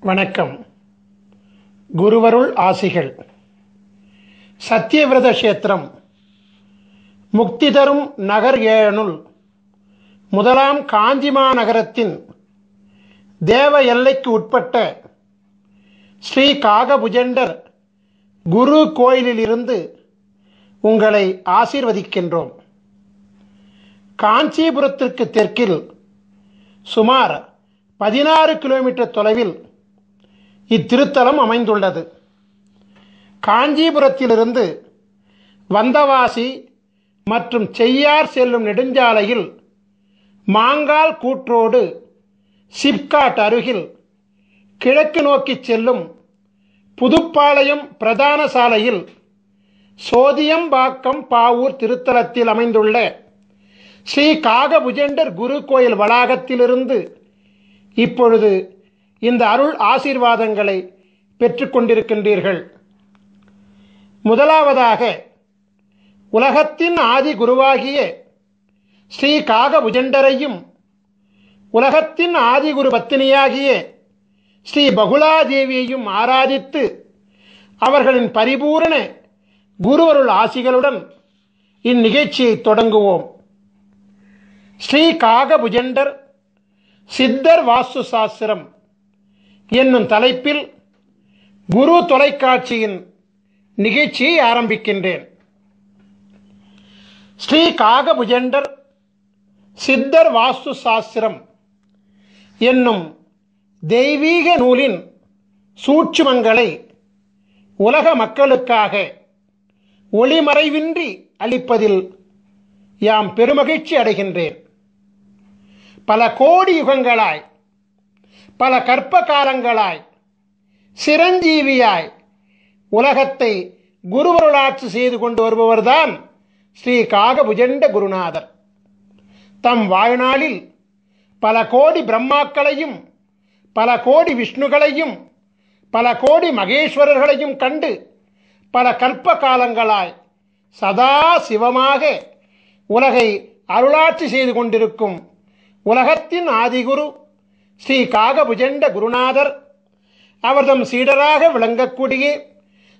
வணக்கம். குருவருள் ஆசிகள். சத்தியவிரத கஷேத்திரம் முக்தி தரும் நகர் ஏழனுள் முதலாம் காஞ்சிமா நகரத்தின் தேவ எல்லைக்கு உட்பட்ட ஸ்ரீ காகபுஜண்டர் குரு கோயிலிலிருந்து உங்களை ஆசீர்வதிக்கின்றோம். காஞ்சிபுரத்திற்கு தெற்கில் சுமார் 16 கிலோமீட்டர் தொலைவில் இத்திருத்தலம் அமைந்துள்ளது. காஞ்சிபுரத்திலிருந்து வந்தவாசி மற்றும் செய்யார் செல்லும் நெடுஞ்சாலையில் மாங்கால் கூற்றோடு சிப்காட் அருகில் கிழக்கு நோக்கி செல்லும் புதுப்பாளையம் பிரதான சாலையில் சோதியம்பாக்கம் பாவூர் திருத்தலத்தில் அமைந்துள்ள ஸ்ரீ காகபுஜண்டர் குரு கோயில் வளாகத்திலிருந்து இப்பொழுது இந்த அருள் ஆசீர்வாதங்களை பெற்றுக்கொண்டிருக்கின்றீர்கள். முதலாவதாக உலகத்தின் ஆதி குருவாகிய ஸ்ரீ காகபுஜண்டரையும் உலகத்தின் ஆதிகுரு பத்தினியாகிய ஸ்ரீ பகுலாதேவியையும் ஆராதித்து அவர்களின் பரிபூரண குருவருள் ஆசிகளுடன் இந்நிகழ்ச்சியை தொடங்குவோம். ஸ்ரீ காகபுஜண்டர் சித்தர் வாஸ்து சாஸ்திரம் என்னும் தலைப்பில் குரு தொலைக்காட்சியின் நிகழ்ச்சியை ஆரம்பிக்கின்றேன். ஸ்ரீ காகபுஜண்டர் சித்தர் வாஸ்து சாஸ்திரம் என்னும் தெய்வீக நூலின் சூட்சுமங்களை உலக மக்களுக்காக ஒளிமறைவின்றி அளிப்பதில் யாம் பெருமகிழ்ச்சி அடைகின்றேன். பல கோடி யுகங்களாய், பல கற்ப காலங்களாய் சிரஞ்சீவியாய் உலகத்தை குருவருளாட்சி செய்து கொண்டு வருபவர்தான் ஸ்ரீ காகபுஜண்ட குருநாதர். தம் வாழ்நாளில் பல கோடி பிரம்மாக்களையும் பல கோடி விஷ்ணுகளையும் பல கோடி மகேஸ்வரர்களையும் கண்டு பல கல்ப காலங்களாய் சதா சிவமாக உலகை அருளாட்சி செய்து கொண்டிருக்கும் உலகத்தின் ஆதிகுரு ஸ்ரீ காகபுஜண்ட குருநாதர் அவர்தம் சீடராக விளங்கக்கூடிய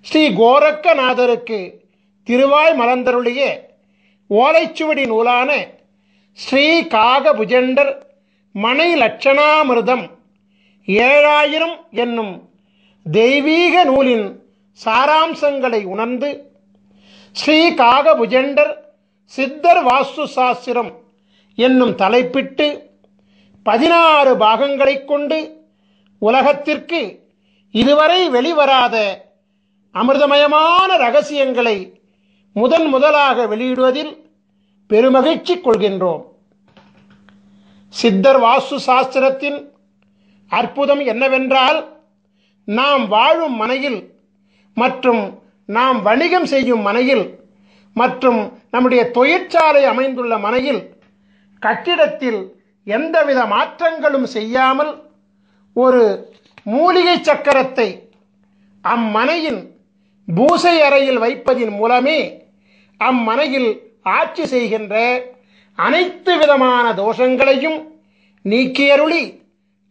ஸ்ரீ கோரக்கநாதருக்கு திருவாய் மலர்ந்தருளிய ஓலைச்சுவடி நூலான ஸ்ரீ காகபுஜண்டர் மனை லட்சணாமிர்தம் 7000 என்னும் தெய்வீக நூலின் சாராம்சங்களை உணர்ந்து ஸ்ரீ காகபுஜண்டர் சித்தர் வாஸ்து சாஸ்திரம் என்னும் தலைப்பிட்டு 16 பாகங்களை கொண்டு உலகத்திற்கு இதுவரை வெளிவராத அமிர்தமயமான ரகசியங்களை முதலாக வெளியிடுவதில் பெருமகிழ்ச்சி கொள்கின்றோம். சித்தர் வாஸ்து சாஸ்திரத்தின் அற்புதம் என்னவென்றால், நாம் வாழும் மனையில் மற்றும் நாம் வணிகம் செய்யும் மனையில் மற்றும் நம்முடைய தொழிற்சாலை அமைந்துள்ள மனையில் கட்டிடத்தில் எந்தவித மாற்றங்களும் செய்யாமல் ஒரு மூலிகை சக்கரத்தை அம்மனையின் பூசை அறையில் வைப்பதின் மூலமே அம்மனையில் ஆட்சி செய்கின்ற அனைத்து விதமான தோஷங்களையும் நீக்கியருளி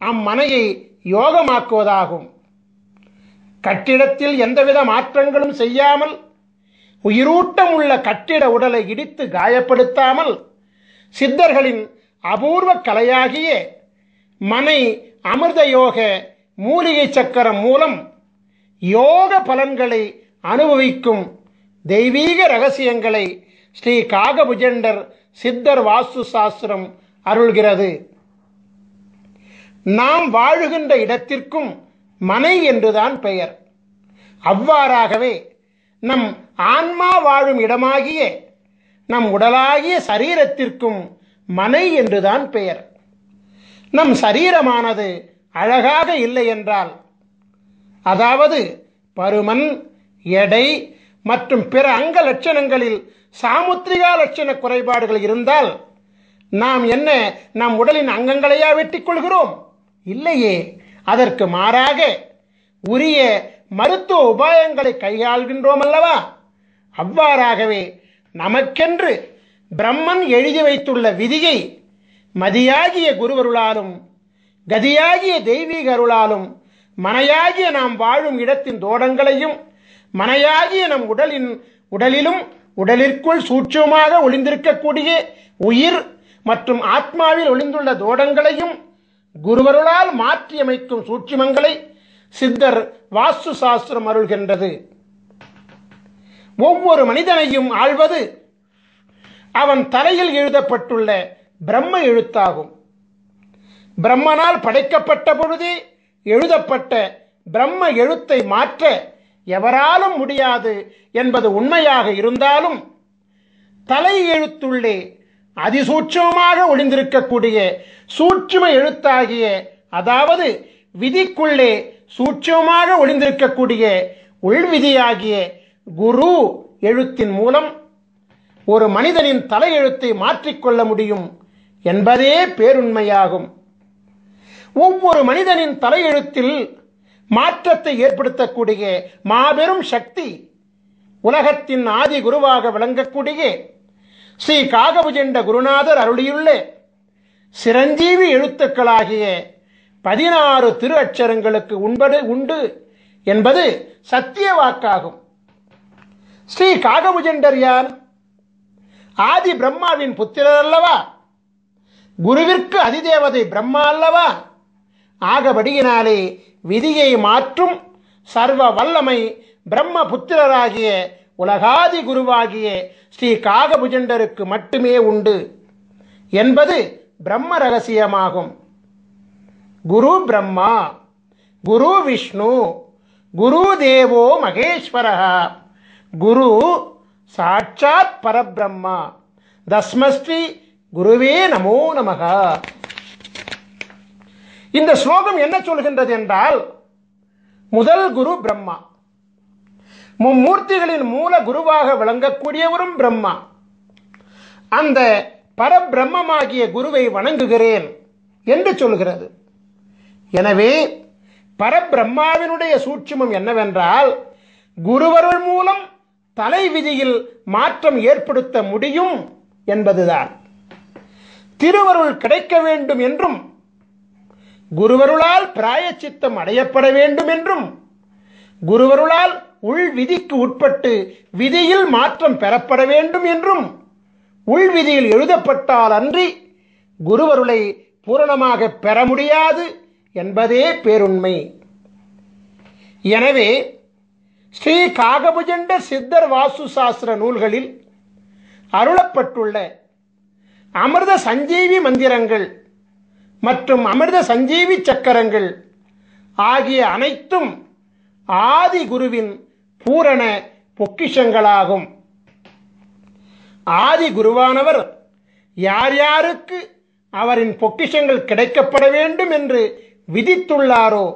அம்மனையை யோகமாக்குவதாகும். கட்டிடத்தில் எந்தவித மாற்றங்களும் செய்யாமல் உயிரூட்டம் உள்ள கட்டிட உடலை இடித்து காயப்படுத்தாமல் சித்தர்களின் அபூர்வ கலையாகிய மனை அமிர்த யோக மூலிகை சக்கரம் மூலம் யோக பலன்களை அனுபவிக்கும் தெய்வீக ரகசியங்களை ஸ்ரீ காகபுஜண்டர் சித்தர் வாஸ்து சாஸ்திரம் அருள்கிறது. நாம் வாழுகின்ற இடத்திற்கும் மனை என்றுதான் பெயர். அவ்வாறாகவே நம் ஆன்மா வாழும் இடமாகிய நம் உடலாகிய சரீரத்திற்கும் மனை என்றுதான் பெயர். நம் சரீரமானது அழகாக இல்லை என்றால், அதாவது பருமன், எடை மற்றும் பிற அங்க லட்சணங்களில் சாமுத்திரிகா லட்சண குறைபாடுகள் இருந்தால் நாம் என்ன நம் உடலின் அங்கங்களையா வெட்டிக் கொள்கிறோம்? இல்லையே. அதற்கு மாறாக உரிய மருத்துவ உபாயங்களை கையாள்கின்றோம் அல்லவா? அவ்வாறாகவே நமக்கென்று பிரம்மன் எழுதி வைத்துள்ள விதியை மதியாகிய குருவருளாலும் கதியாகிய தெய்வீக அருளாலும் மனையாகிய நாம் வாழும் இடத்தின் தோடங்களையும் மனையாகிய நம் உடலிலும் உடலிற்குள் சூட்சமாக ஒளிந்திருக்கக்கூடிய உயிர் மற்றும் ஆத்மாவில் ஒளிந்துள்ள தோடங்களையும் குருவருளால் மாற்றியமைக்கும் சூட்சுமங்களை சித்தர் வாஸ்து சாஸ்திரம் அருள்கின்றது. ஒவ்வொரு மனிதனையும் ஆள்வது அவன் தலையில் எழுதப்பட்டுள்ள பிரம்ம எழுத்தாகும். பிரம்மனால் படைக்கப்பட்ட பொழுதே எழுதப்பட்ட பிரம்ம எழுத்தை மாற்ற எவராலும் முடியாது என்பது உண்மையாக இருந்தாலும் தலை எழுத்துள்ளே அதிசூட்சமாக ஒளிந்திருக்கக்கூடிய சூட்சும எழுத்தாகிய, அதாவது விதிக்குள்ளே சூட்சமாக ஒளிந்திருக்கக்கூடிய உள்விதியாகிய குரு எழுத்தின் மூலம் ஒரு மனிதனின் தலையெழுத்தை மாற்றிக்கொள்ள முடியும் என்பதே பேருண்மையாகும். ஒவ்வொரு மனிதனின் தலையெழுத்தில் மாற்றத்தை ஏற்படுத்தக்கூடிய மாபெரும் சக்தி உலகத்தின் ஆதி குருவாக விளங்கக்கூடிய ஸ்ரீ காகபுஜண்ட குருநாதர் அருளியுள்ள சிரஞ்சீவி எழுத்துக்களாகிய 16 திரு அட்சரங்களுக்கு உண்டு என்பது சத்திய வாக்காகும். ஸ்ரீ காகபுஜண்டர் யார்? ஆதி பிரம்மாவின் புத்திரர் அல்லவா? குருவிற்கு அதிதேவதை பிரம்மா அல்லவா? ஆகபடியினாலே விதியை மாற்றும் சர்வ வல்லமை பிரம்ம புத்திரராகிய உலகாதி குருவாகிய ஸ்ரீ காகபுஜண்டருக்கு மட்டுமே உண்டு என்பது பிரம்ம ரகசியமாகும். குரு பிரம்மா, குரு விஷ்ணு, குரு தேவோ மகேஸ்வரः, குரு சாட்சாத் பரபிரம்மா, தஸ்மஸ்ரீ குருவே நமோ நமக. இந்த ஸ்லோகம் என்ன சொல்கின்றது என்றால், முதல் குரு பிரம்மா, மும்மூர்த்திகளின் மூல குருவாக விளங்கக்கூடியவரும் பிரம்மா. அந்த பரபிரம்மமாகிய குருவை வணங்குகிறேன் என்று சொல்கிறது. எனவே பரபிரம்மாவினுடைய சூட்சுமம் என்னவென்றால், குருவருள் மூலம் தலை விதியில் மாற்றம் ஏற்படுத்த முடியும் என்பதுதான். திருவருள் கிடைக்க வேண்டும் என்றும், குருவருளால் பிராயச்சித்தம் அடையப்பட வேண்டும் என்றும், குருவருளால் உள் விதிக்கு உட்பட்டு விதியில் மாற்றம் பெறப்பட வேண்டும் என்றும் உள்விதியில் எழுதப்பட்டால் அன்றி குருவருளை பூரணமாக பெற முடியாது என்பதே பேருண்மை. எனவே ஸ்ரீ காகபுஜண்ட சித்தர் வாஸ்து சாஸ்திர நூல்களில் அருளப்பட்டுள்ள அமிர்த சஞ்சீவி மந்திரங்கள் மற்றும் அமிர்த சஞ்சீவி சக்கரங்கள் ஆகிய அனைத்தும் ஆதி குருவின் பூரண பொக்கிஷங்களாகும். ஆதி குருவானவர் யார் யாருக்கு அவரின் பொக்கிஷங்கள் கிடைக்கப்பட வேண்டும் என்று விதித்துள்ளாரோ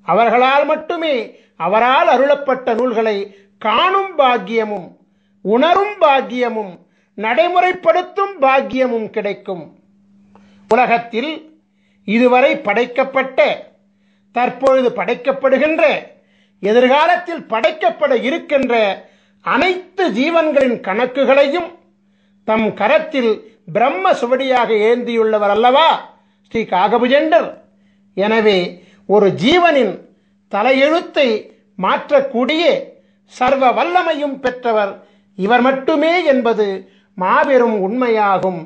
அவர்களால் மட்டுமே அவரால் அருளப்பட்ட நூல்களை காணும் பாக்கியமும் உணரும் பாக்கியமும் நடைமுறைப்படுத்தும் பாக்கியமும் கிடைக்கும். உலகத்தில் இதுவரை படைக்கப்பட்ட, தற்பொழுது படைக்கப்படுகின்ற, எதிர்காலத்தில் படைக்கப்பட இருக்கின்ற அனைத்து ஜீவன்களின் கணக்குகளையும் தம் கரத்தில் பிரம்ம சுவடியாக ஏந்தியுள்ளவர் அல்லவா ஸ்ரீ காகபுஜண்டர். எனவே ஒரு ஜீவனின் தலையெழுத்தை மாற்றக்கூடிய சர்வ வல்லமையும் பெற்றவர் இவர் மட்டுமே என்பது மாபெரும் உண்மையாகும்.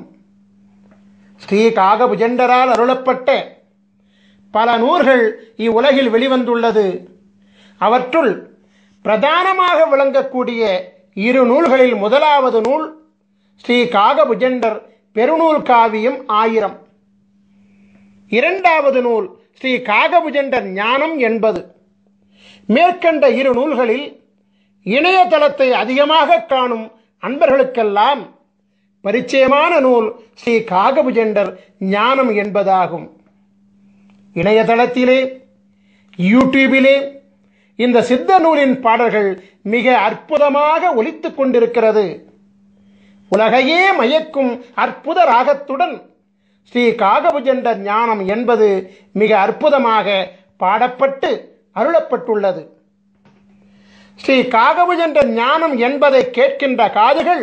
ஸ்ரீ காகபுஜண்டரால் அருளப்பட்ட பல நூல்கள் இவ்வுலகில் வெளிவந்துள்ளது. அவற்றுள் பிரதானமாக விளங்கக்கூடிய 2 நூல்களில் முதலாவது நூல் ஸ்ரீ காகபுஜண்டர் பெருநூல் காவியம் 1000. இரண்டாவது நூல் ஸ்ரீ காகபுஜண்டர் ஞானம் 80. மேற்கண்ட 2 நூல்களில் இணையதளத்தை அதிகமாக காணும் அன்பர்களுக்கெல்லாம் பரிச்சயமான நூல் ஸ்ரீ காகபுஜண்டர் ஞானம் என்பதாகும். இணையதளத்திலே, யூடியூபிலே இந்த சித்த நூலின் பாடல்கள் மிக அற்புதமாக ஒலித்துக் கொண்டிருக்கிறது. உலகையே மயக்கும் அற்புத ராகத்துடன் ஸ்ரீ காகபுஜண்டர் ஞானம் என்பது மிக அற்புதமாக பாடப்பட்டு அருளப்பட்டுள்ளது. ஸ்ரீ காகபுஜண்டர் ஞானம் என்பதை கேட்கின்ற காதுகள்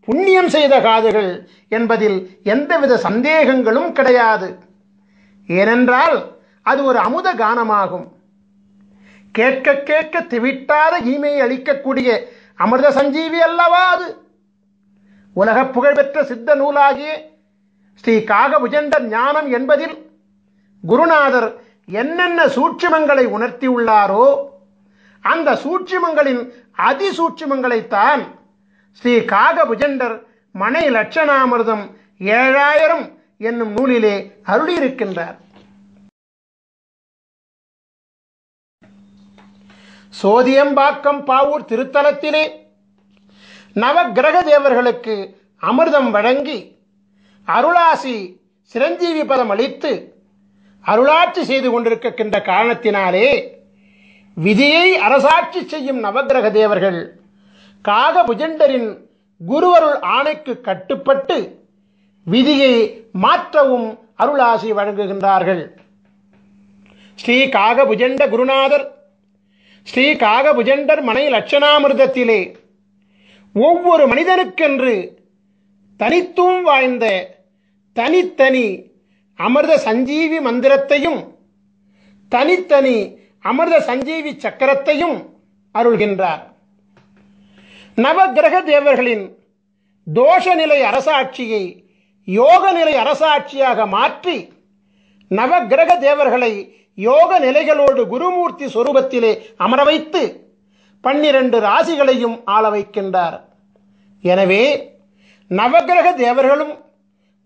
புண்ணியம் செய்த காதுகள் என்பதில் எந்தவித சந்தேகங்களும் கிடையாது. ஏனென்றால் அது ஒரு அமுத கானமாகும். கேட்க கேட்க திவிட்டாத ஈமையை அளிக்கக்கூடிய அமிர்த சஞ்சீவி அல்லவா அது. உலக புகழ்பெற்ற சித்த நூலாகிய ஸ்ரீ காகபுஜண்டர் ஞானம் என்பதில் குருநாதர் என்னென்ன சூட்சுமங்களை உணர்த்தியுள்ளாரோ அந்த சூட்சுமங்களின் அதிசூட்சுமங்களைத்தான் ஸ்ரீ காகபுஜண்டர் மனை லட்சணாமிர்தம் 7000 என்னும் நூலிலே அருளியிருக்கின்றார். சோதியம்பாக்கம் பாவூர் திருத்தலத்திலே நவக்கிரக தேவர்களுக்கு அமிர்தம் வழங்கி அருளாசி சிரஞ்சீவி பதம் அளித்து அருளாட்சி செய்து கொண்டிருக்கின்ற காரணத்தினாலே விதியை அரசாட்சி செய்யும் நவக்கிரக தேவர்கள் காகபுஜண்டரின் குருவருள் ஆணைக்கு கட்டுப்பட்டு விதியை மாற்றவும் அருளாசி வழங்குகின்றார்கள். ஸ்ரீ காகபுஜண்ட குருநாதர் ஸ்ரீ காகபுஜண்டர் மனை லட்சணாமிர்தத்திலே ஒவ்வொரு மனிதனுக்கென்று தனித்துவம் வாய்ந்த தனித்தனி அமிர்த சஞ்சீவி மந்திரத்தையும் தனித்தனி அமிர்த சஞ்சீவி சக்கரத்தையும் அருள்கின்றார். நவக்கிரக தேவர்களின் தோஷ நிலை அரசாட்சியை யோக நிலை அரசாட்சியாக மாற்றி நவக்கிரக தேவர்களை யோக நிலைகளோடு குருமூர்த்தி சொரூபத்திலே அமர வைத்து 12 ராசிகளையும் ஆள வைக்கின்றார். எனவே நவக்கிரக தேவர்களும்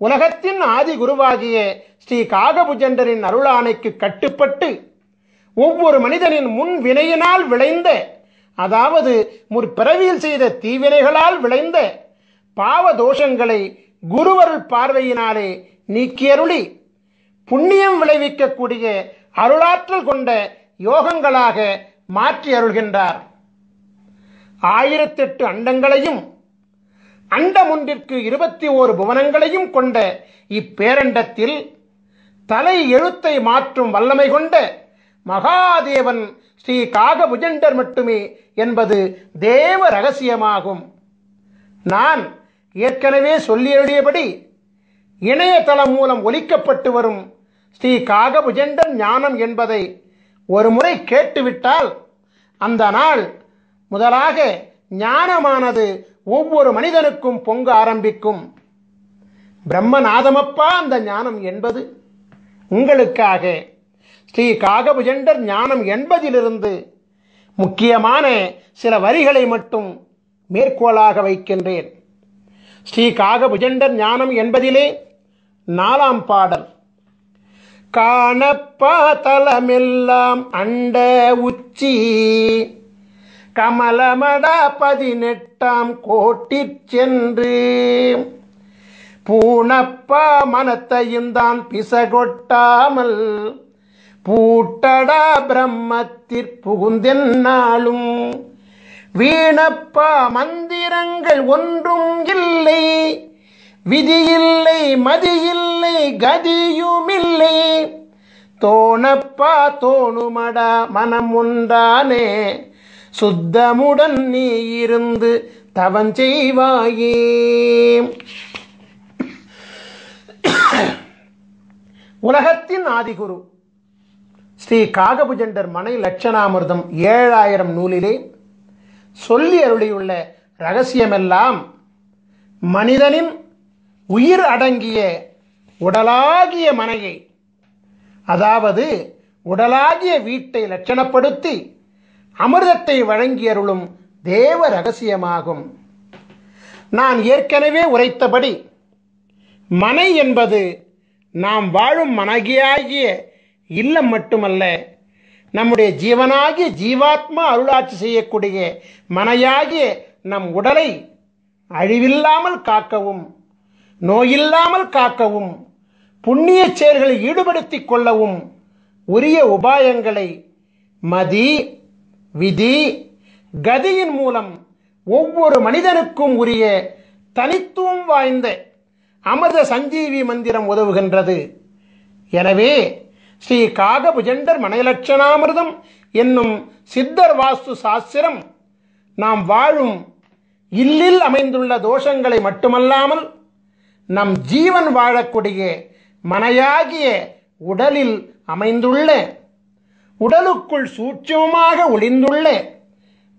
உலகத்தின் ஆதி குருவாகிய ஸ்ரீ காகபுஜண்டரின் அருளாணைக்கு கட்டுப்பட்டு ஒவ்வொரு மனிதனின் முன் வினையினால் விளைந்த, அதாவது முற்பிறவியில் செய்த தீவினைகளால் விளைந்த பாவ தோஷங்களை குருவருள் பார்வையினாலே நீக்கியருளி புண்ணியம் விளைவிக்கக்கூடிய அருளாற்றல் கொண்ட யோகங்களாக மாற்றி அருள்கின்றார். 1008 அண்டங்களையும் அண்டம் ஒன்றிற்கு 21 புவனங்களையும் கொண்ட இப்பேரண்டத்தில் தலை எழுத்தை மாற்றும் வல்லமை கொண்ட மகாதேவன் ஸ்ரீ காகபுஜண்டர் மட்டுமே என்பது தேவ ரகசியமாகும். நான் ஏற்கனவே சொல்லியபடி இணையதளம் மூலம் ஒலிக்கப்பட்டு வரும் ஸ்ரீ காகபுஜண்டர் ஞானம் என்பதை ஒரு முறை கேட்டுவிட்டால் அந்த நாள் முதலாக ஞானமானது ஒவ்வொரு மனிதனுக்கும் பொங்க ஆரம்பிக்கும். பிரம்மநாதமப்பா அந்த ஞானம் என்பது. உங்களுக்காக ஸ்ரீ காகபுஜண்டர் ஞானம் என்பதிலிருந்து முக்கியமான சில வரிகளை மட்டும் மேற்கோளாக வைக்கின்றேன். ஸ்ரீ காகபுஜண்டர் ஞானம் என்பதிலே 4ஆம் பாடல். காணப்பா தலமெல்லாம் அண்ட உச்சி கமலமடா 18ஆம் கோட்டிற் சென்று பூணப்பா மனத்தையும் தான் பிசகொட்டாமல் பூட்டடா பிரம்மத்திற் புகுந்தென்னாலும் வீணப்பா மந்திரங்கள் ஒன்றும் இல்லை, விதியில்லை மதியில்லை கதியுமில்லை, தோணப்பா தோணுமடா மனம் உண்டானே சுத்தமுடன் நீ இருந்து தவஞ்செய்வாயே. உலகத்தின் ஆதிகுரு ஸ்ரீ காகபுஜண்டர் மனை லட்சணாமிர்தம் 7000 நூலிலே சொல்லி அருளியுள்ள இரகசியமெல்லாம் மனிதனின் உயிர் அடங்கிய உடலாகிய மனையை, அதாவது உடலாகிய வீட்டை லட்சணப்படுத்தி அமிர்தத்தை வழங்கி அருளும் தேவ ரகசியமாகும். நான் ஏற்கனவே உரைத்தபடி மனை என்பது நாம் வாழும் மனகியாகிய இல்லம் மட்டுமல்ல, நம்முடைய ஜீவனாகிய ஜீவாத்மா அருளாட்சி செய்யக்கூடிய மனையாகிய நம் உடலை அழிவில்லாமல் காக்கவும் நோயில்லாமல் காக்கவும் புண்ணிய செயல்களில் ஈடுபடுத்திக் கொள்ளவும் உரிய உபாயங்களை மதி விதி கதியின் மூலம் ஒவ்வொரு மனிதனுக்கும் உரிய தனித்துவம் வாய்ந்த அமிர்த சஞ்சீவி மந்திரம் உதவுகின்றது. எனவே ஸ்ரீ காகபுஜண்டர் மனைலட்சணாமிர்தம் என்னும் சித்தர் வாஸ்து சாஸ்திரம் நாம் வாழும் இல்லில் அமைந்துள்ள தோஷங்களை மட்டுமல்லாமல் நம் ஜீவன் வாழக்கூடிய மனையாகிய உடலில் அமைந்துள்ள உடலுக்குள் சூட்சமமாக ஒளிந்துள்ள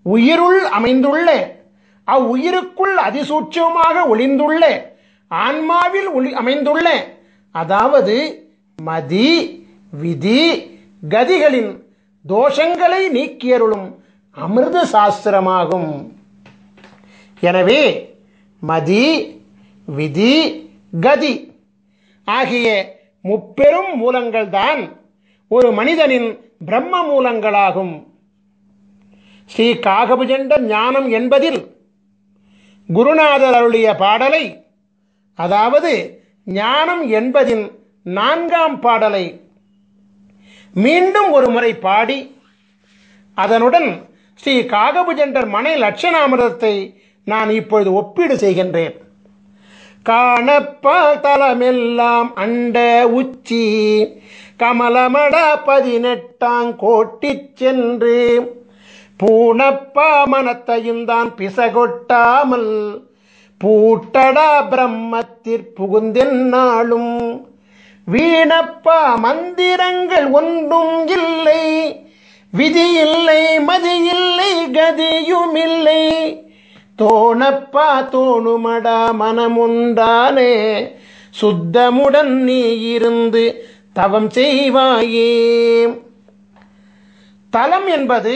உயிருள் அமைந்துள்ள அவ்வுயிருக்குள் அதிசூட்சமாக ஒளிந்துள்ள ஆன்மாவில் அமைந்துள்ள, அதாவது மதி விதி கதிகளின் தோஷங்களை நீக்கியருளும் அமிர்த சாஸ்திரமாகும். எனவே மதி விதி கதி ஆகிய முப்பெரும் மூலங்கள் தான் ஒரு மனிதனின் பிரம்ம மூலங்களாகும். ஸ்ரீ காகபுஜண்ட ஞானம் என்பதில் குருநாதர் அருளிய பாடலை, அதாவது ஞானம் என்பதின் 4ஆம் பாடலை மீண்டும் ஒரு முறை பாடி அதனுடன் ஸ்ரீ காகபுஜண்டர் மனை லட்சணாமிரதத்தை நான் இப்பொழுது ஒப்பீடு செய்கின்றேன். காணப்பா தலமெல்லாம் அண்ட உச்சி கமலமட 18ஆம் கோட்டி சென்று பூணப்பா மனத்தையும் தான் பிசகொட்டாமல் பூட்டடா பிரம்மத்திற்புகுந்தென்னாலும் வீணப்பா மந்திரங்கள் ஒன்றும் இல்லை, விதி இல்லை மதி இல்லை கதியும் இல்லை, தோணப்பா தோணுமடா மனமுண்டானே சுத்தமுடன் நீ இருந்து தவம் செய்வாயே. தலம் என்பது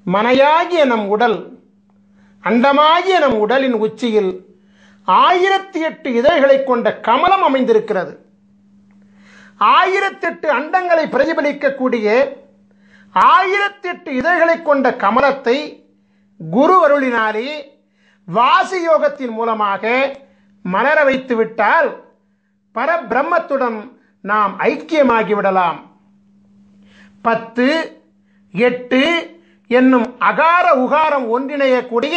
மனையாகிய நம் உடல், அண்டமாகிய நம் உடலின் உச்சியில் 1008 இதழ்களை கொண்ட கமலம் அமைந்திருக்கிறது. 1008 அண்டங்களை பிரதிபலிக்கக்கூடிய 1008 இதழ்களை கொண்ட கமலத்தை குரு அருளினாலே வாசி யோகத்தின் மூலமாக மலர வைத்து விட்டால் பரபிரம்மத்துடன் நாம் ஐக்கியமாகிவிடலாம். 10, 8 என்னும் அகார உகாரம் ஒன்றிணையக்கூடிய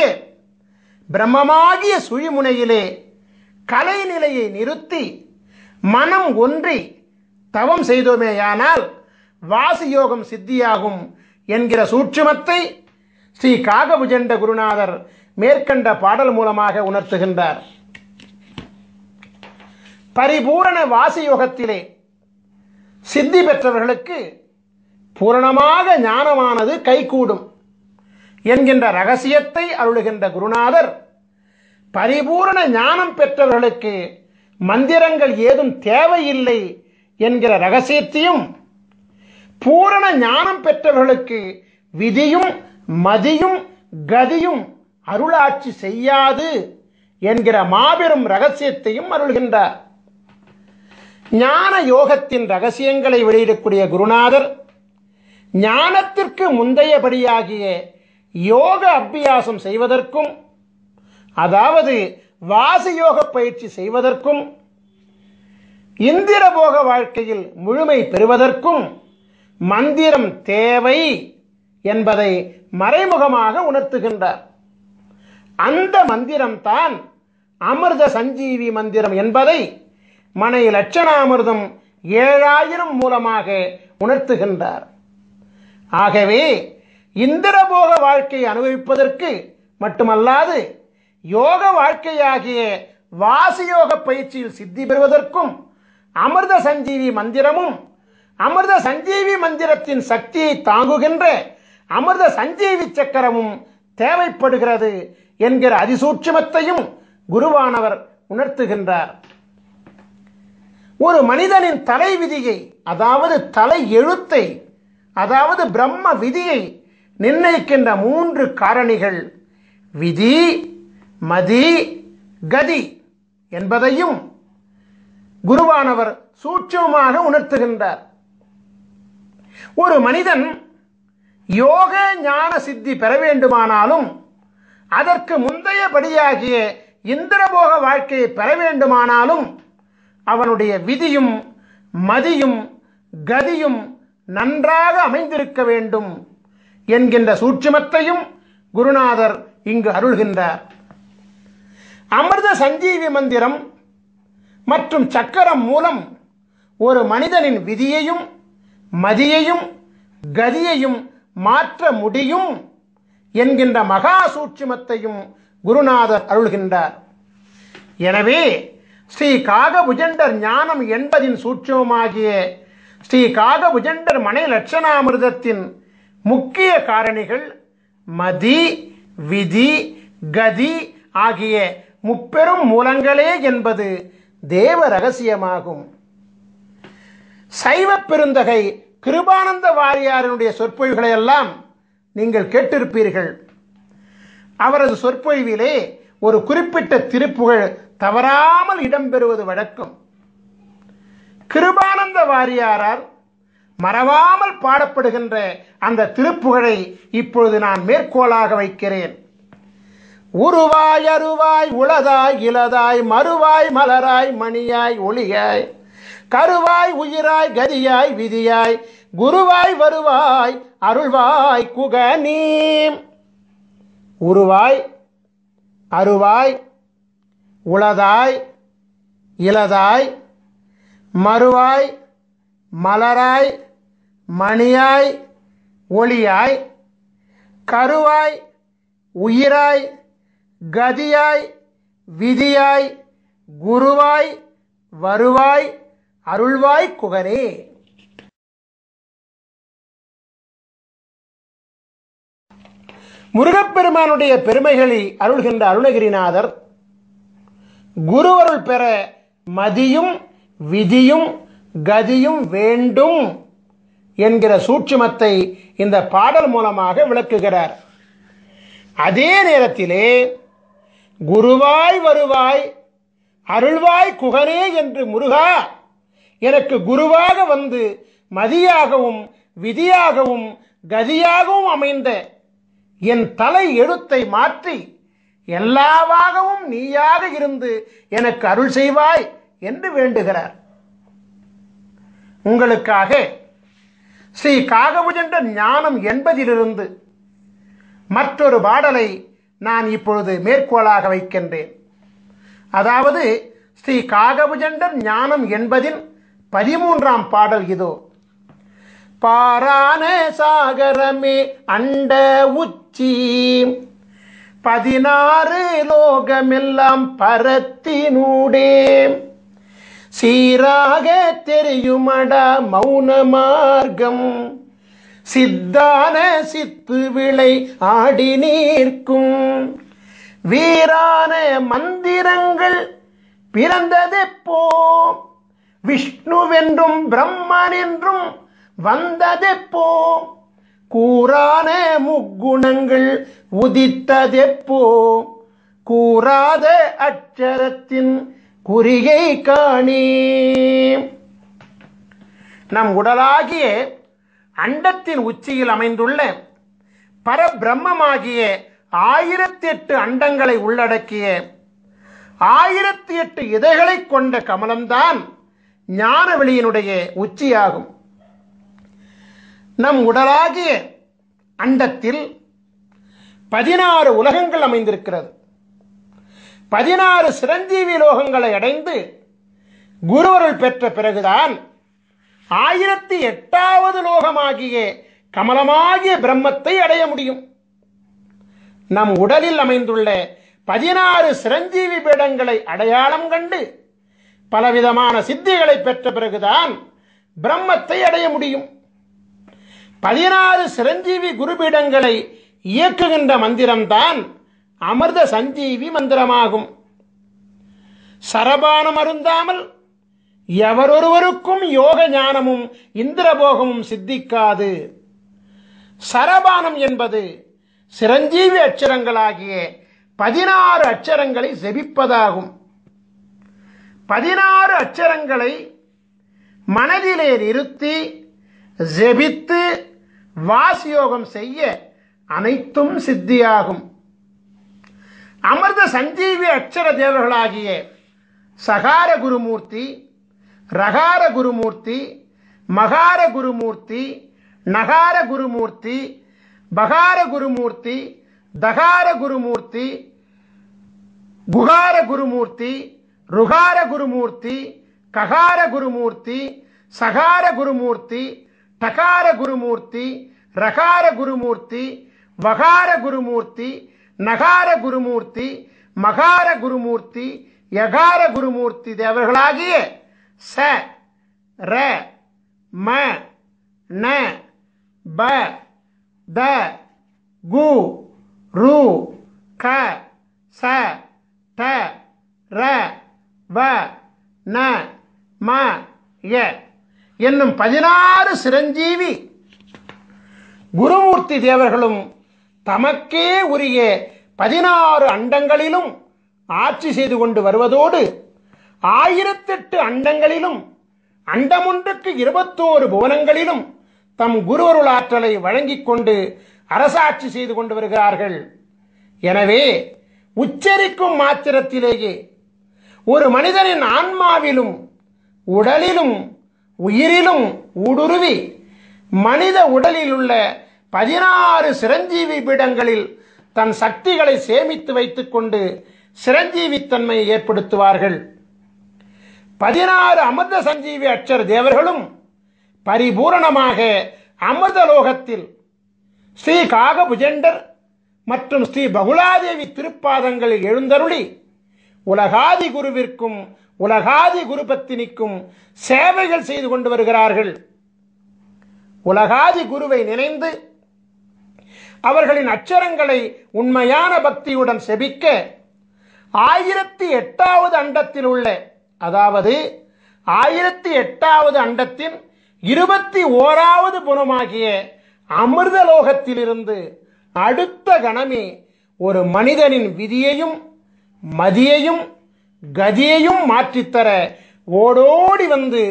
பிரம்மமாகிய சுழிமுனையிலே கலைநிலையை நிறுத்தி மனம் ஒன்றி தவம் செய்தோமேயானால் வாசியோகம் சித்தியாகும் என்கிற சூட்சுமத்தை ஸ்ரீ காகபுஜண்ட குருநாதர் மேற்கண்ட பாடல் மூலமாக உணர்த்துகின்றார். பரிபூரண வாசியோகத்திலே சித்தி பெற்றவர்களுக்கு பூரணமாக ஞானமானது கைகூடும் என்கின்ற ரகசியத்தை அருளுகின்ற குருநாதர், பரிபூரண ஞானம் பெற்றவர்களுக்கு மந்திரங்கள் ஏதும் தேவையில்லை என்கிற ரகசியத்தையும், பூரண ஞானம் பெற்றவர்களுக்கு விதியும் மதியும் கதியும் அருளாட்சி செய்யாது என்கிற மாபெரும் ரகசியத்தையும் அருள்கின்றார். ஞான யோகத்தின் ரகசியங்களை வெளியிடக்கூடிய குருநாதர் ஞானத்திற்கு முந்தையபடியாகிய யோக அபியாசம் செய்வதற்கும், அதாவது வாசியோக பயிற்சி செய்வதற்கும், இந்திரபோக வாழ்க்கையில் முழுமை பெறுவதற்கும் மந்திரம் தேவை என்பதை மறைமுகமாக உணர்த்துகின்றார். அந்த மந்திரம்தான் அமிர்த சஞ்சீவி மந்திரம் என்பதை மனை லட்சணாமிர்தம் 7000 மூலமாக உணர்த்துகின்றார். ஆகவே இந்திரபோக வாழ்க்கையை அனுபவிப்பதற்கு மட்டுமல்லாது யோக வாழ்க்கையாகிய வாசியோக பயிற்சியில் சித்தி பெறுவதற்கும் அமிர்த சஞ்சீவி மந்திரமும், அமிர்த சஞ்சீவி மந்திரத்தின் சக்தியை தாங்குகின்ற அமிர்த சஞ்சீவி சக்கரமும் தேவைப்படுகிறது என்கிற அதிசூட்சுமத்தையும் குருவானவர் உணர்த்துகின்றார். ஒரு மனிதனின் தலை விதியை, அதாவது தலை எழுத்தை, அதாவது பிரம்ம விதியை நிர்ணயிக்கின்ற 3 காரணிகள் விதி மதி கதி என்பதையும் குருவானவர் சூட்சமமாக உணர்த்துகின்றார். ஒரு மனிதன் யோக ஞான சித்தி பெற வேண்டுமானாலும், அதற்கு முந்தையபடியாகிய இந்திரபோக வாழ்க்கையை பெற வேண்டுமானாலும் அவனுடைய விதியும் மதியும் கதியும் நன்றாக அமைந்திருக்க வேண்டும் என்கின்ற சூட்சுமத்தையும் குருநாதர் இங்கு அருள்கின்றார். அமிர்த சஞ்சீவி மந்திரம் மற்றும் சக்கரம் மூலம் ஒரு மனிதனின் விதியையும் மதியையும் கதியையும் மாற்ற முடியும் என்கின்ற மகா சூட்சுமத்தையும் குருநாதர் அருள்கின்றார். எனவே ஸ்ரீ காகபுஜண்டர் ஞானம் என்பதின் சூட்சுமமாகிய ஸ்ரீ காகபுஜண்டர் மனை லட்சணாமிர்தத்தின் முக்கிய காரணிகள் மதி, விதி, கதி ஆகிய முப்பெரும் மூலங்களே என்பது தேவ ரகசியமாகும். சைவ பெருந்தகை கிருபானந்த வாரியாரினுடைய சொற்பொழிவுகளை எல்லாம் நீங்கள் கேட்டிருப்பீர்கள். அவரது சொற்பொழிவிலே ஒரு குறிப்பிட்ட திருப்புகழ் தவறாமல் இடம்பெறுவது வழக்கம். கிருபானந்த வாரியாரால் மறவாமல் பாடப்படுகின்ற அந்த திருப்புகழை இப்பொழுது நான் மேற்கோளாக வைக்கிறேன். உருவாய் அருவாய் உளதாய் இலதாய் மறுவாய் மலராய் மணியாய் ஒளியாய் கருவாய் உயிராய் கதியாய் விதியாய் குருவாய் வருவாய் அருள்வாய் குகனீ. உருவாய் அருவாய் உளதாய் இலதாய் மறுவாய் மலராய் மணியாய் ஒளியாய் கருவாய் உயிராய் கதியாய் விதியாய் குருவாய் வருவாய் அருள்வாய் குகனே. முருகப்பெருமானுடைய பெருமைகளை அருள்கின்ற அருணகிரிநாதர் குருவருள் பெற மதியும் விதியும் கதியும் வேண்டும் என்கிற சூட்சுமத்தை இந்த பாடல் மூலமாக விளக்குகிறார். அதே நேரத்திலே குருவாய் வருவாய் அருள்வாய் குகனே என்று முருகா எனக்கு குருவாக வந்து மதியாகவும் விதியாகவும் கதியாகவும் அமைந்த என் தலை எழுத்தை மாற்றி எல்லாவாகவும் நீயாக இருந்து எனக்கு அருள் செய்வாய் என்று வேண்டுகிறார். உங்களுக்காக ஸ்ரீ காகபுஜண்டர் ஞானம் என்பதிலிருந்து மற்றொரு பாடலை நான் இப்பொழுது மேற்கோளாக வைக்கின்றேன். அதாவது ஸ்ரீ காகபுஜண்டர் ஞானம் என்பதின் 13ஆம் பாடல் இதோ. பாரான சாகரமே அண்ட உச்சி 16 லோகமெல்லாம் பரத்தினூடே சீராக தெரியுமடா மௌன மார்க்கம் சித்தான சித்து விளை ஆடி நீர்க்கும் வீரான மந்திரங்கள் பிறந்ததெப்போ விஷ்ணுவென்றும் பிரம்மன் என்றும் வந்ததெப்போ கூறான முக்குணங்கள் உதித்ததெப்போ கூறாத அட்சரத்தின் குறிகை காணே. நம் உடலாகிய அண்டத்தின் உச்சியில் அமைந்துள்ள பரபிரம்மமாகிய 1008 அண்டங்களை உள்ளடக்கிய 1008 இதழ்களை கொண்ட கமலம்தான் ஞானவெளியினுடைய உச்சியாகும். நம் உடலாகிய அண்டத்தில் 16 உலகங்கள் அமைந்திருக்கிறது. 16 சிரஞ்சீவி லோகங்களை அடைந்து குருவருள் பெற்ற பிறகுதான் 1008வது லோகமாகிய கமலமாகிய பிரம்மத்தை அடைய முடியும். நம் உடலில் அமைந்துள்ள 16 சிரஞ்சீவி பீடங்களை அடையாளம் கண்டு பலவிதமான சித்திகளை பெற்ற பிறகுதான் பிரம்மத்தை அடைய முடியும். 16 சிரஞ்சீவி குருபீடங்களை இயக்குகின்ற மந்திரம்தான் அமிர்த சஞ்சீவி மந்திரமாகும். சரபானம் அருந்தாமல் எவரொருவருக்கும் யோக ஞானமும் இந்திரபோகமும் சித்திக்காது. சரபானம் என்பது சிரஞ்சீவி அட்சரங்களாகிய 16 அட்சரங்களை ஜெபிப்பதாகும். 16 அட்சரங்களை மனதிலே நிறுத்தி ஜெபித்து வாசியோகம் செய்ய அனைத்தும் சித்தியாகும். அமிர்த சஞ்சீவி அட்சர தேவர்களாகிய சகார குருமூர்த்தி, ரகார குருமூர்த்தி, மகார குருமூர்த்தி, நகார குருமூர்த்தி, பகார குருமூர்த்தி, தகார குருமூர்த்தி, குகார குருமூர்த்தி, ருகார குருமூர்த்தி, ககார குருமூர்த்தி, சகார குருமூர்த்தி, டகார குருமூர்த்தி, ரகார குருமூர்த்தி, வகார குருமூர்த்தி, நகார குருமூர்த்தி, மகார குருமூர்த்தி, யகார குருமூர்த்தி தேவர்களாகிய ச ர ம ந ப த கு ரு க ச ட ர வ ந ம ய என்னும் 16 சிரஞ்சீவி குருமூர்த்தி தேவர்களும் தமக்கே உரிய 16 அண்டங்களிலும் ஆட்சி செய்து கொண்டு வருவதோடு 1008 அண்டங்களிலும் அண்டமொன்றுக்கு 21 புவனங்களிலும் தம் குருவருள் ஆற்றலை வழங்கிக் கொண்டு அரசாட்சி செய்து கொண்டு வருகிறார்கள். எனவே உச்சரிக்கும் மாத்திரத்திலேயே ஒரு மனிதனின் ஆன்மாவிலும் உடலிலும் உயிரிலும் ஊடுருவி மனித உடலில் உள்ள 16 சிரஞ்சீவி பீடங்களில் தன் சக்திகளை சேமித்து வைத்துக் கொண்டு சிரஞ்சீவித்தன்மையை ஏற்படுத்துவார்கள். 16 அமிர்த சஞ்சீவி அட்சர தேவர்களும் பரிபூரணமாக அமிர்தலோகத்தில் ஸ்ரீ காகபுஜண்டர் மற்றும் ஸ்ரீ பகுலாதேவி திருப்பாதங்களில் எழுந்தருளி உலகாதி குருவிற்கும் உலகாதி குருபத்தினிக்கும் சேவைகள் செய்து கொண்டு வருகிறார்கள். உலகாதி குருவை நினைந்து அவர்களின் அச்சரங்களை உண்மையான பக்தியுடன் செபிக்க 1008வது அண்டத்தில் உள்ள, அதாவது 1008வது அண்டத்தின் 21வது புனமாகிய அமிர்தலோகத்திலிருந்து அடுத்த கணமே ஒரு மனிதனின் விதியையும் மதியையும் கதியையும் மாற்றித்தர ஓடோடி வந்து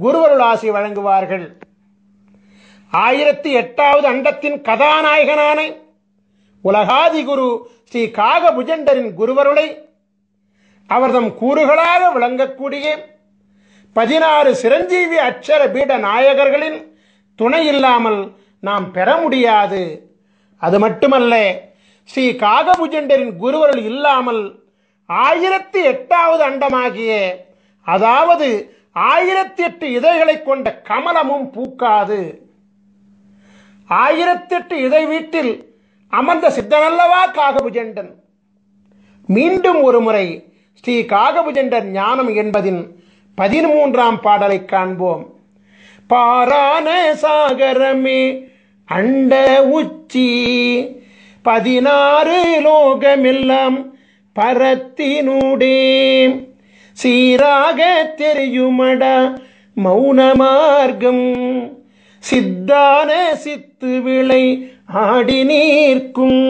குருவருள் ஆசி வழங்குவார்கள். 1008வது அண்டத்தின் கதாநாயகனான உலகாதி குரு ஸ்ரீ காகபுஜண்டரின் குருவருளை அவர்தம் கூறுகளாக விளங்கக்கூடிய 16 சிரஞ்சீவி அட்சர பீட நாயகர்களின் துணை இல்லாமல் நாம் பெற முடியாது. அது மட்டுமல்ல, ஸ்ரீ காகபுஜண்டரின் குருவருள் இல்லாமல் 1008வது அண்டமாகிய, அதாவது 1008 இதழ்களை கொண்ட கமலமும் பூக்காது. 1008 இதழ் வீட்டில் அமர்ந்த சித்தனல்லவா காகபுஜண்டன். மீண்டும் ஒரு முறை ஸ்ரீ காகபுஜண்டர் ஞானம் என்பதின் 13ஆம் பாடலை காண்போம். பாரான சாகரமே அண்ட உச்சி 16 லோகமெல்லாம் பரத்தினூடே சீராக தெரியுமடா மௌன மார்க்கம் சித்தான சித்து விளை ஆடி நீர்க்கும்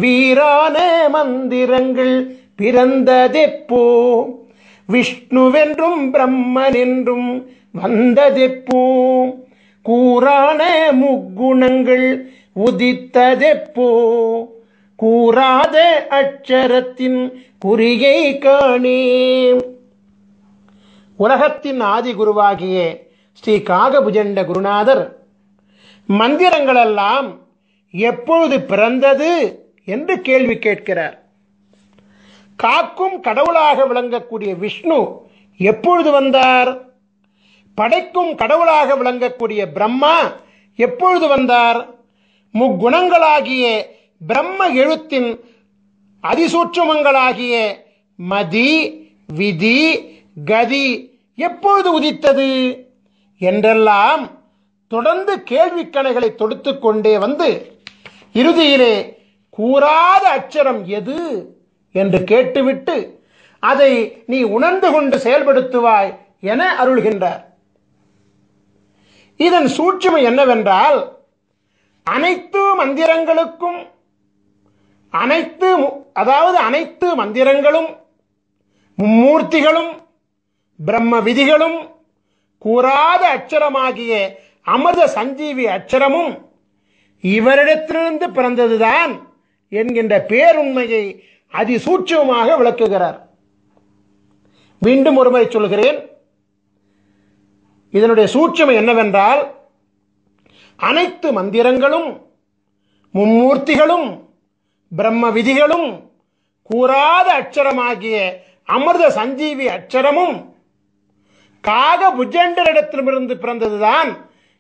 வீரான மந்திரங்கள் பிறந்ததெப்போ விஷ்ணுவென்றும் பிரம்மனென்றும் வந்ததெப்போ கூறான முக்குணங்கள் உதித்ததெப்போ கூறாத அட்சரத்தின் குறியை காணே. உலகத்தின் ஆதி குருவாகிய ஸ்ரீ காகபுஜண்ட குருநாதர் மந்திரங்களெல்லாம் எப்பொழுது பிறந்தது என்று கேள்வி கேட்கிறார். காக்கும் கடவுளாக விளங்கக்கூடிய விஷ்ணு எப்பொழுது வந்தார்? படைக்கும் கடவுளாக விளங்கக்கூடிய பிரம்மா எப்பொழுது வந்தார்? முக்குணங்களாகிய பிரம்ம எழுத்தின் அதிசூட்சுமங்களாகிய மதி விதி கதி எப்பொழுது உதித்தது என்றெல்லாம் தொடர்ந்து கேள்விக்கணைகளை தொடுத்துக் கொண்டே வந்து இறுதியிலே கூறாத அட்சரம் எது என்று கேட்டுவிட்டு அதை நீ உணர்ந்து கொண்டு செயல்படுத்துவாய் என அருள்கின்றார். இதன் சூட்சுமை என்னவென்றால், அனைத்து மந்திரங்களுக்கும் அனைத்து மந்திரங்களும் மும்மூர்த்திகளும் பிரம்ம விதிகளும் கூறாத அட்சரமாகிய அமிர்த சஞ்சீவி அட்சரமும் இவரிடத்திலிருந்து பிறந்ததுதான் என்கின்ற பேருண்மையை அதிசூட்சமாக விளக்குகிறார். மீண்டும் ஒருமுறை சொல்கிறேன். இதனுடைய சூட்சுமை என்னவென்றால், அனைத்து மந்திரங்களும் மும்மூர்த்திகளும் பிரம்ம விதிகளும் கூறாத அட்சரமாகிய அமிர்த சஞ்சீவி அட்சரமும் காகபுஜண்டரிடத்திலிருந்து பிறந்ததுதான்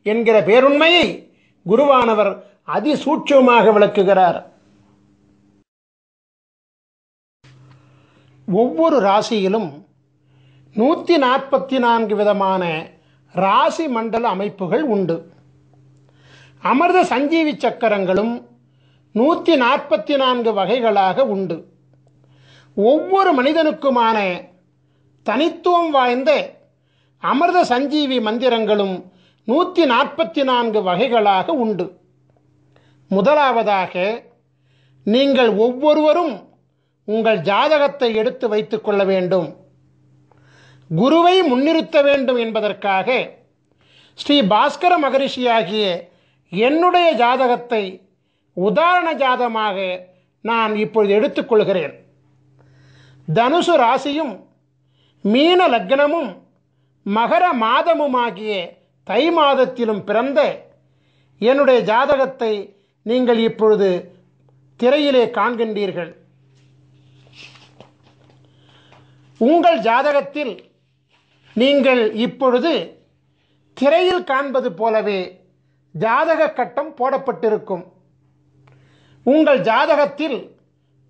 என்கிற பேருண்மையை குருவானவர் அதிசூட்சமாக விளக்குகிறார். ஒவ்வொரு ராசியிலும் 144 விதமான ராசி மண்டல அமைப்புகள் உண்டு. அமிர்த சஞ்சீவி சக்கரங்களும் 144 வகைகளாக உண்டு. ஒவ்வொரு மனிதனுக்குமான தனித்துவம் வாய்ந்த அமிர்த சஞ்சீவி மந்திரங்களும் 144 வகைகளாக உண்டு. முதலாவதாக, நீங்கள் ஒவ்வொருவரும் உங்கள் ஜாதகத்தை எடுத்து வைத்துக் கொள்ள வேண்டும். குருவை முன்னிறுத்த வேண்டும் என்பதற்காக ஸ்ரீ பாஸ்கர மகரிஷியாகிய என்னுடைய ஜாதகத்தை உதாரண ஜாதகமாக நான் இப்பொழுது எடுத்துக்கொள்கிறேன். தனுசு ராசியும் மீன லக்னமும் மகர மாதமுமாகிய தை மாதத்திலும் பிறந்த என்னுடைய ஜாதகத்தை நீங்கள் இப்பொழுது திரையிலே காண்கின்றீர்கள். உங்கள் ஜாதகத்தில் நீங்கள் இப்பொழுது திரையில் காண்பது போலவே ஜாதக கட்டம் போடப்பட்டிருக்கும். உங்கள் ஜாதகத்தில்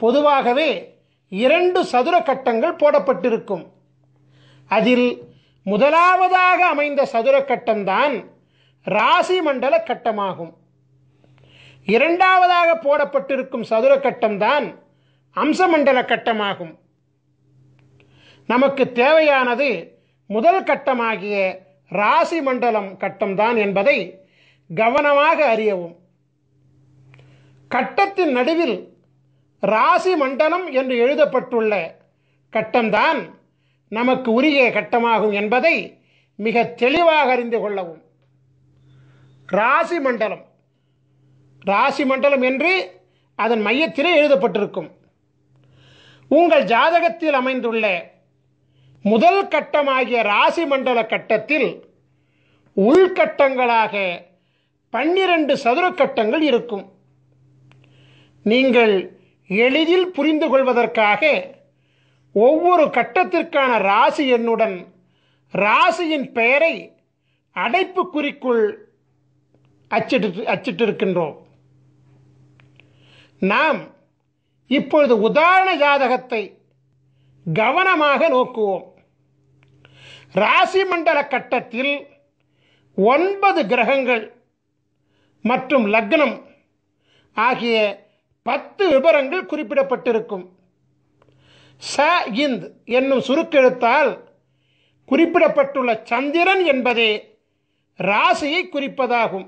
பொதுவாகவே 2 சதுர கட்டங்கள் போடப்பட்டிருக்கும். அதில் முதலாவதாக அமைந்த சதுர கட்டம்தான் ராசி மண்டல கட்டமாகும். இரண்டாவதாக போடப்பட்டிருக்கும் சதுர கட்டம்தான் அம்சமண்டல கட்டமாகும். நமக்கு தேவையானது முதல் கட்டமாகிய ராசி மண்டலம் கட்டம்தான் என்பதை கவனமாக அறியவும். கட்டத்தின் நடுவில் ராசி மண்டலம் என்று எழுதப்பட்டுள்ள கட்டம்தான் நமக்கு உரிய கட்டமாகும் என்பதை மிக தெளிவாக அறிந்து கொள்ளவும். ராசி மண்டலம் ராசி மண்டலம் என்று அதன் மையத்திலே எழுதப்பட்டிருக்கும். உங்கள் ஜாதகத்தில் அமைந்துள்ள முதல் கட்டமாகிய ராசி மண்டல கட்டத்தில் உள்கட்டங்களாக 12 சதுர கட்டங்கள் இருக்கும். நீங்கள் எளிதில் புரிந்து கொள்வதற்காக ஒவ்வொரு கட்டத்திற்கான ராசி எண்ணுடன் ராசியின் பெயரை அடைப்புக்குறிக்குள் அச்சிட்டிருக்கின்றோம். நாம் இப்பொழுது உதாரண ஜாதகத்தை கவனமாக நோக்குவோம். ராசி மண்டல கட்டத்தில் 9 கிரகங்கள் மற்றும் லக்னம் ஆகிய 10 விபரங்கள் குறிப்பிடப்பட்டிருக்கும். ச இந்த் என்னும் சுருக்கெழுத்தால் குறிப்பிடப்பட்டுள்ள சந்திரன் என்பதே ராசியை குறிப்பதாகும்.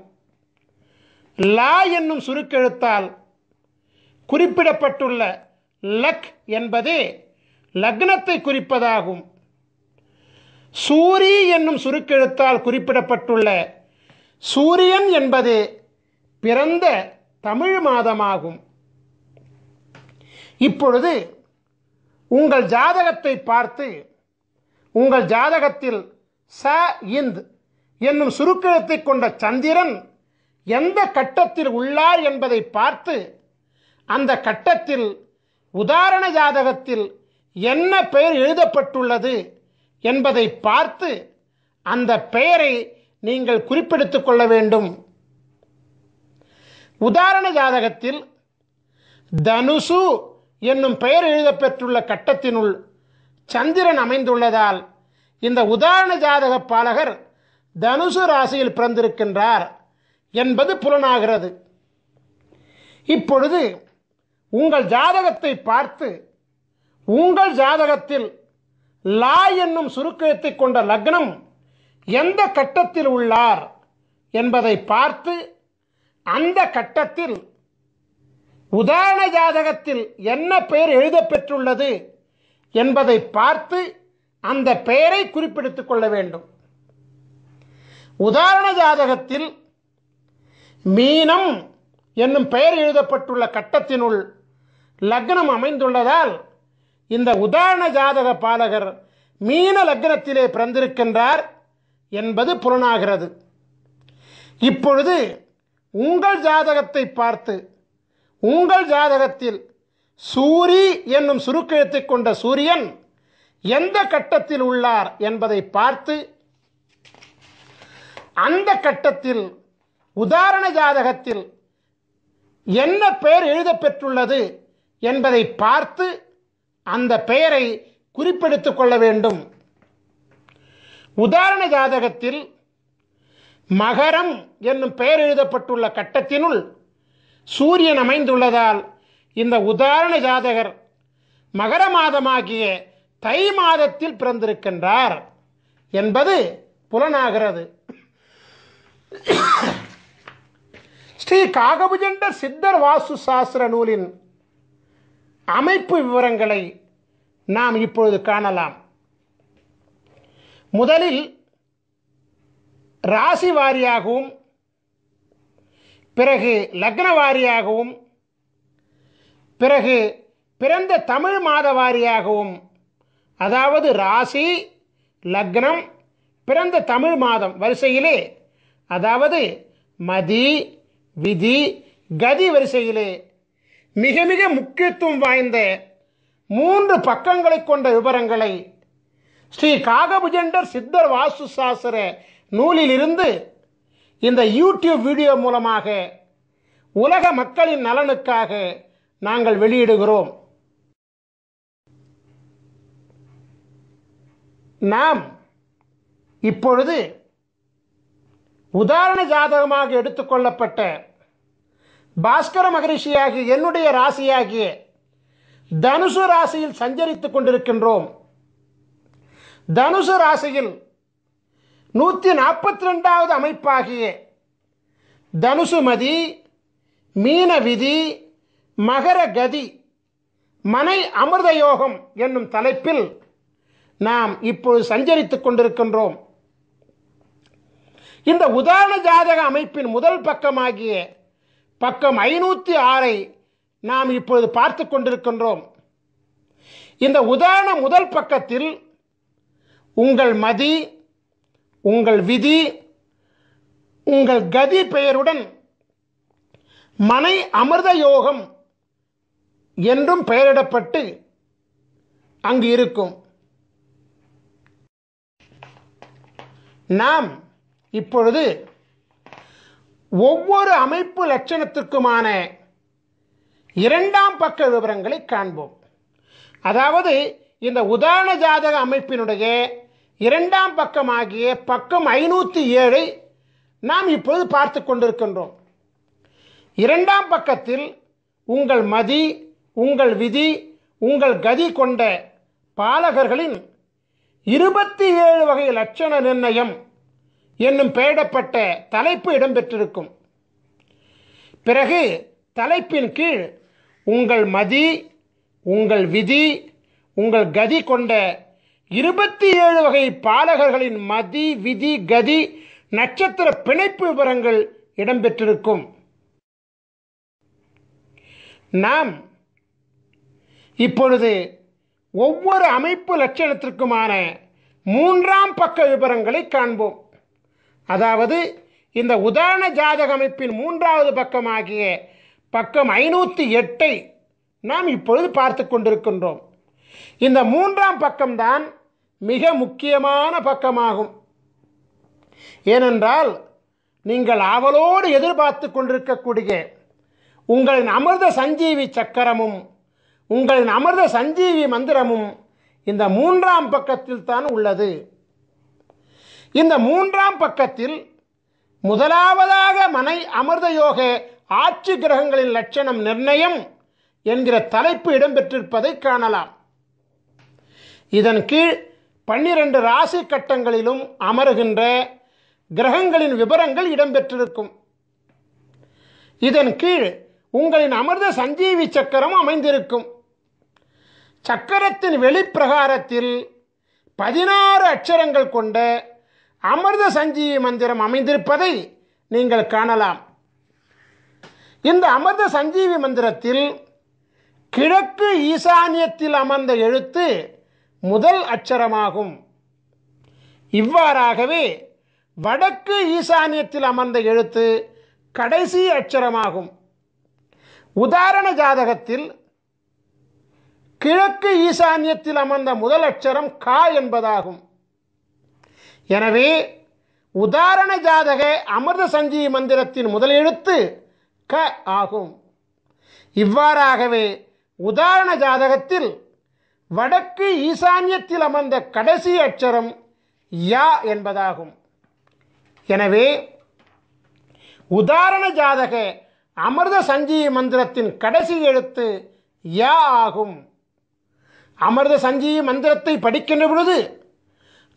லா என்னும் சுருக்கெழுத்தால் குறிப்பிடப்பட்டுள்ள லக் என்பதே லக்னத்தை குறிப்பதாகும். சூரி என்னும் சுருக்கெழுத்தால் குறிப்பிடப்பட்டுள்ள சூரியன் என்பதே பிறந்த தமிழ் மாதமாகும். இப்பொழுது உங்கள் ஜாதகத்தை பார்த்து உங்கள் ஜாதகத்தில் ச இந்த் என்னும் சுருக்கெழுத்தை கொண்ட சந்திரன் எந்த கட்டத்தில் உள்ளார் என்பதை பார்த்து அந்த கட்டத்தில் உதாரண ஜாதகத்தில் என்ன பெயர் எழுதப்பட்டுள்ளது என்பதை பார்த்து அந்த பெயரை நீங்கள் குறிப்பெடுத்துக் கொள்ள வேண்டும். உதாரண ஜாதகத்தில் தனுசு என்னும் பெயர் எழுதப்பெற்றுள்ள கட்டத்தினுள் சந்திரன் அமைந்துள்ளதால் இந்த உதாரண ஜாதக பாலகர் தனுசு ராசியில் பிறந்திருக்கின்றார் என்பது புலனாகிறது. இப்பொழுது உங்கள் ஜாதகத்தை பார்த்து உங்கள் ஜாதகத்தில் லா என்னும் சுருக்கெழுத்தை கொண்ட லக்னம் எந்த கட்டத்தில் உள்ளார் என்பதை பார்த்து அந்த கட்டத்தில் உதாரண ஜாதகத்தில் என்ன பெயர் எழுதப்பெற்றுள்ளது என்பதை பார்த்து அந்த பெயரை குறிப்பிடுத்திக் கொள்ள வேண்டும். உதாரண ஜாதகத்தில் மீனம் என்னும் பெயர் எழுதப்பட்டுள்ள கட்டத்தினுள் லக்னம் அமைந்துள்ளதால் இந்த உதாரண ஜாதக பாலகர் மீன லக்னத்திலே பிறந்திருக்கின்றார் என்பது புலனாகிறது. இப்பொழுது உங்கள் ஜாதகத்தை பார்த்து உங்கள் ஜாதகத்தில் சூரி என்னும் சுருக்கெழுத்தை கொண்ட சூரியன் எந்த கட்டத்தில் உள்ளார் என்பதை பார்த்து அந்த கட்டத்தில் உதாரண ஜாதகத்தில் என்ன பெயர் எழுதப்பெற்றுள்ளது என்பதை பார்த்து அந்த பெயரை குறிப்பெடுத்துக் கொள்ள வேண்டும். உதாரண ஜாதகத்தில் மகரம் என்னும் பெயர் எழுதப்பட்டுள்ள கட்டத்தினுள் சூரியன் அமைந்துள்ளதால் இந்த உதாரண ஜாதகர் மகர மாதமாகிய தை மாதத்தில் பிறந்திருக்கின்றார் என்பது புலனாகிறது. ஸ்ரீ காகபுஜண்டர் சித்தர் வாஸ்து சாஸ்திர நூலின் அமைப்பு விவரங்களை நாம் இப்பொழுது காணலாம். முதலில் ராசி வாரியாகவும் பிறகு லக்ன வாரியாகவும் பிறகு பிறந்த தமிழ் மாத வாரியாகவும், அதாவது ராசி லக்னம் பிறந்த தமிழ் மாதம் வரிசையிலே, அதாவது மதி விதி கதி வரிசையிலே மிக மிக முக்கியத்துவம் வாய்ந்த 3 பக்கங்களை கொண்ட விவரங்களை ஸ்ரீ காகபுஜண்டர் சித்தர் வாஸ்து சாஸ்திர நூலிலிருந்து இந்த யூடியூப் வீடியோ மூலமாக உலக மக்களின் நலனுக்காக நாங்கள் வெளியிடுகிறோம். நாம் இப்பொழுது உதாரண ஜாதகமாக எடுத்துக்கொள்ளப்பட்ட பாஸ்கர மகரிஷியாகிய என்னுடைய ராசியாகிய தனுசு ராசியில் சஞ்சரித்துக் கொண்டிருக்கின்றோம். தனுசு ராசியில் 142வது அமைப்பாகிய தனுசு மதி மீன விதி மகர கதி மனை அமிர்த யோகம் என்னும் தலைப்பில் நாம் இப்பொழுது சஞ்சரித்துக் கொண்டிருக்கின்றோம். இந்த உதாரண ஜாதக அமைப்பின் முதல் பக்கமாகிய பக்கம் 506 நாம் இப்பொழுது பார்த்து கொண்டிருக்கின்றோம். இந்த உதாரண முதல் பக்கத்தில் உங்கள் மதி உங்கள் விதி உங்கள் கதி பெயருடன் மனை அமிர்த யோகம் என்றும் பெயரிடப்பட்டு அங்கு இருக்கும். நாம் இப்பொழுது ஒவ்வொரு அமைப்பு லட்சணத்திற்குமான 2ஆம் பக்க விவரங்களை காண்போம். அதாவது இந்த உதாரண ஜாதக அமைப்பினுடைய 2ஆம் பக்கமாகிய பக்கம் 507 நாம் இப்பொழுது பார்த்து கொண்டிருக்கின்றோம். 2ஆம் பக்கத்தில் உங்கள் மதி உங்கள் விதி உங்கள் கதி கொண்ட பாலகர்களின் 27 வகை லட்சண நிர்ணயம் என்னும் பெயரிடப்பட்ட தலைப்பு இடம்பெற்றிருக்கும். பிறகு தலைப்பின் கீழ் உங்கள் மதி உங்கள் விதி உங்கள் கதி கொண்ட 27 வகை பாலகர்களின் மதி விதி கதி நட்சத்திர பிணைப்பு விவரங்கள் இடம்பெற்றிருக்கும். நாம் இப்பொழுது ஒவ்வொரு அமைப்பு லட்சணத்திற்குமான 3ஆம் பக்க விவரங்களை காண்போம். அதாவது இந்த உதாரண ஜாதக அமைப்பின் 3வது பக்கமாகிய பக்கம் 508 நாம் இப்பொழுது பார்த்து கொண்டிருக்கின்றோம். இந்த 3ஆம் பக்கம்தான் மிக முக்கியமான பக்கமாகும். ஏனென்றால் நீங்கள் ஆவலோடு எதிர்பார்த்து கொண்டிருக்கக்கூடிய உங்களின் அமிர்த சஞ்சீவி சக்கரமும் உங்களின் அமிர்த சஞ்சீவி மந்திரமும் இந்த 3ஆம் பக்கத்தில் தான் உள்ளது. இந்த 3ஆம் பக்கத்தில் முதலாவதாக மனை அமிர்த யோக ஆட்சி கிரகங்களின் லட்சணம் நிர்ணயம் என்கிற தலைப்பு இடம்பெற்றிருப்பதை காணலாம். இதன் கீழ் 12 ராசி கட்டங்களிலும் அமருகின்ற கிரகங்களின் விவரங்கள் இடம்பெற்றிருக்கும். இதன் கீழ் உங்களின் அமிர்த சஞ்சீவி சக்கரம் அமைந்திருக்கும். சக்கரத்தின் வெளிப்பிரகாரத்தில் 16 அட்சரங்கள் கொண்ட அமிர்த சஞ்சீவி மந்திரம் அமைந்திருப்பதை நீங்கள் காணலாம். இந்த அமிர்த சஞ்சீவி மந்திரத்தில் கிழக்கு ஈசானியத்தில் அமர்ந்த எழுத்து முதல் அட்சரமாகும். இவ்வாறாகவே வடக்கு ஈசானியத்தில் அமர்ந்த எழுத்து கடைசி அட்சரமாகும். உதாரண ஜாதகத்தில் கிழக்கு ஈசானியத்தில் அமர்ந்த முதல் அட்சரம் கா என்பதாகும். எனவே உதாரண ஜாதக அமிர்த சஞ்சீவி மந்திரத்தின் முதல் எழுத்து க ஆகும். இவ்வாறாகவே உதாரண ஜாதகத்தில் வடக்கு ஈசான்யத்தில் அமர்ந்த கடைசி அட்சரம் யா என்பதாகும். எனவே உதாரண ஜாதக அமிர்த சஞ்சீவி மந்திரத்தின் கடைசி எழுத்து யா ஆகும். அமிர்த சஞ்சீவி மந்திரத்தை படிக்கின்ற பொழுது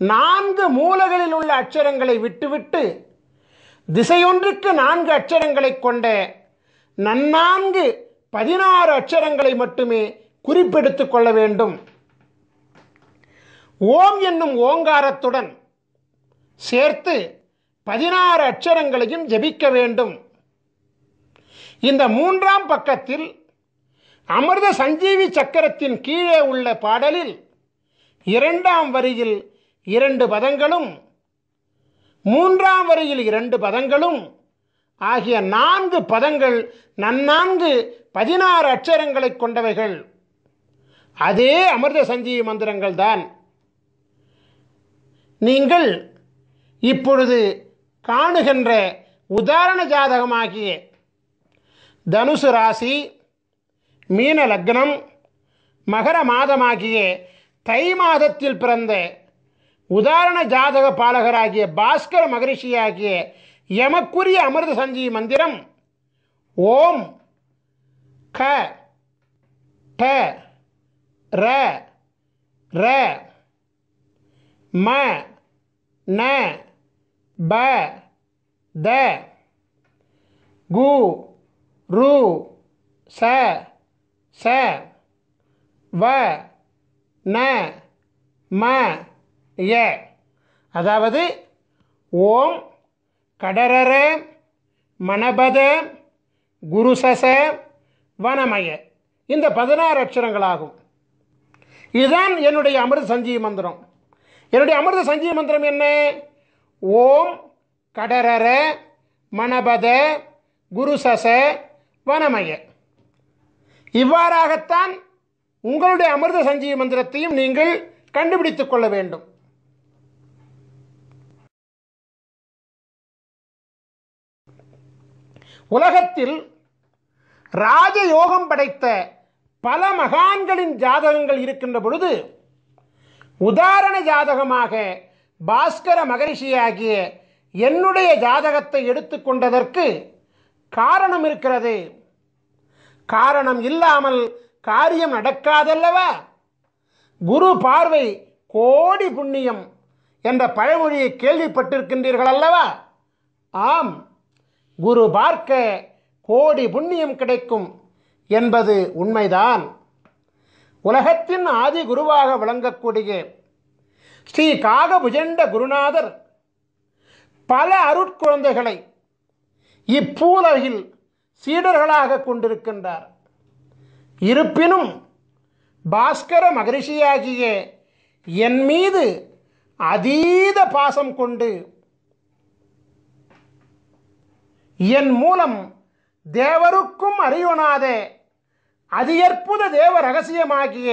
4 மூலைகளில் உள்ள அட்சரங்களை விட்டுவிட்டு திசையொன்றுக்கு 4 அட்சரங்களை கொண்ட நன்னான்கு 16 அட்சரங்களை மட்டுமே குறிப்பெடுத்துக் கொள்ள வேண்டும். ஓம் என்னும் ஓங்காரத்துடன் சேர்த்து 16 அட்சரங்களையும் ஜபிக்க வேண்டும். இந்த 3ஆம் பக்கத்தில் அமிர்த சஞ்சீவி சக்கரத்தின் கீழே உள்ள பாடலில் 2ஆம் வரியில் 2 பதங்களும் 3ஆம் வரியில் 2 பதங்களும் ஆகிய 4 பதங்கள் நன்னான்கு 16 அட்சரங்களை கொண்டவைகள். அதே அமிர்த சஞ்சீவி மந்திரங்கள் தான். நீங்கள் இப்பொழுது காணுகின்ற உதாரண ஜாதகமாகிய தனுசு ராசி, மீன லக்னம், மகர மாதமாகிய தை மாதத்தில் பிறந்த உதாரண ஜாதக பாலகராகிய பாஸ்கர மகரிஷியாகிய எமக்குரிய அமிர்த சஞ்சீவி மந்திரம் ஓம் க ட ர ர ம ந ப த கு ரு ச ச வ ந ம ய. அதாவது ஓம் கடரர மணபத குருசச வனமய, இந்த 16 அட்சரங்களாகும். இதுதான் என்னுடைய அமிர்த சஞ்சீவி மந்திரம். என்னுடைய அமிர்த சஞ்சீவி மந்திரம் என்ன? ஓம் கடரர மணபத குருசச வனமய. இவ்வாறாகத்தான் உங்களுடைய அமிர்த சஞ்சீவி மந்திரத்தையும் நீங்கள் கண்டுபிடித்துக் கொள்ள வேண்டும். உலகத்தில் ராஜயோகம் படைத்த பல மகான்களின் ஜாதகங்கள் இருக்கின்ற பொழுது உதாரண ஜாதகமாக பாஸ்கர மகரிஷியாகிய என்னுடைய ஜாதகத்தை எடுத்துக்கொண்டதற்கு காரணம் இருக்கிறது. காரணம் இல்லாமல் காரியம் நடக்காதல்லவா? குரு பார்வை கோடி புண்ணியம் என்ற பழமொழியை கேள்விப்பட்டிருக்கின்றீர்கள் அல்லவா? ஆம், குரு பார்க்க கோடி புண்ணியம் கிடைக்கும் என்பது உண்மைதான். உலகத்தின் ஆதி குருவாக விளங்கக்கூடிய ஸ்ரீ காகபுஜண்ட குருநாதர் பல அருட்குழந்தைகளை இப்பூலகில் சீடர்களாக கொண்டிருக்கின்றார். இருப்பினும் பாஸ்கர மகரிஷியாகிய என் மீது அதீத பாசம் கொண்டு என் மூலம் தேவருக்கும் அறியொணாத அதியற்புத தேவ ரகசியமாகிய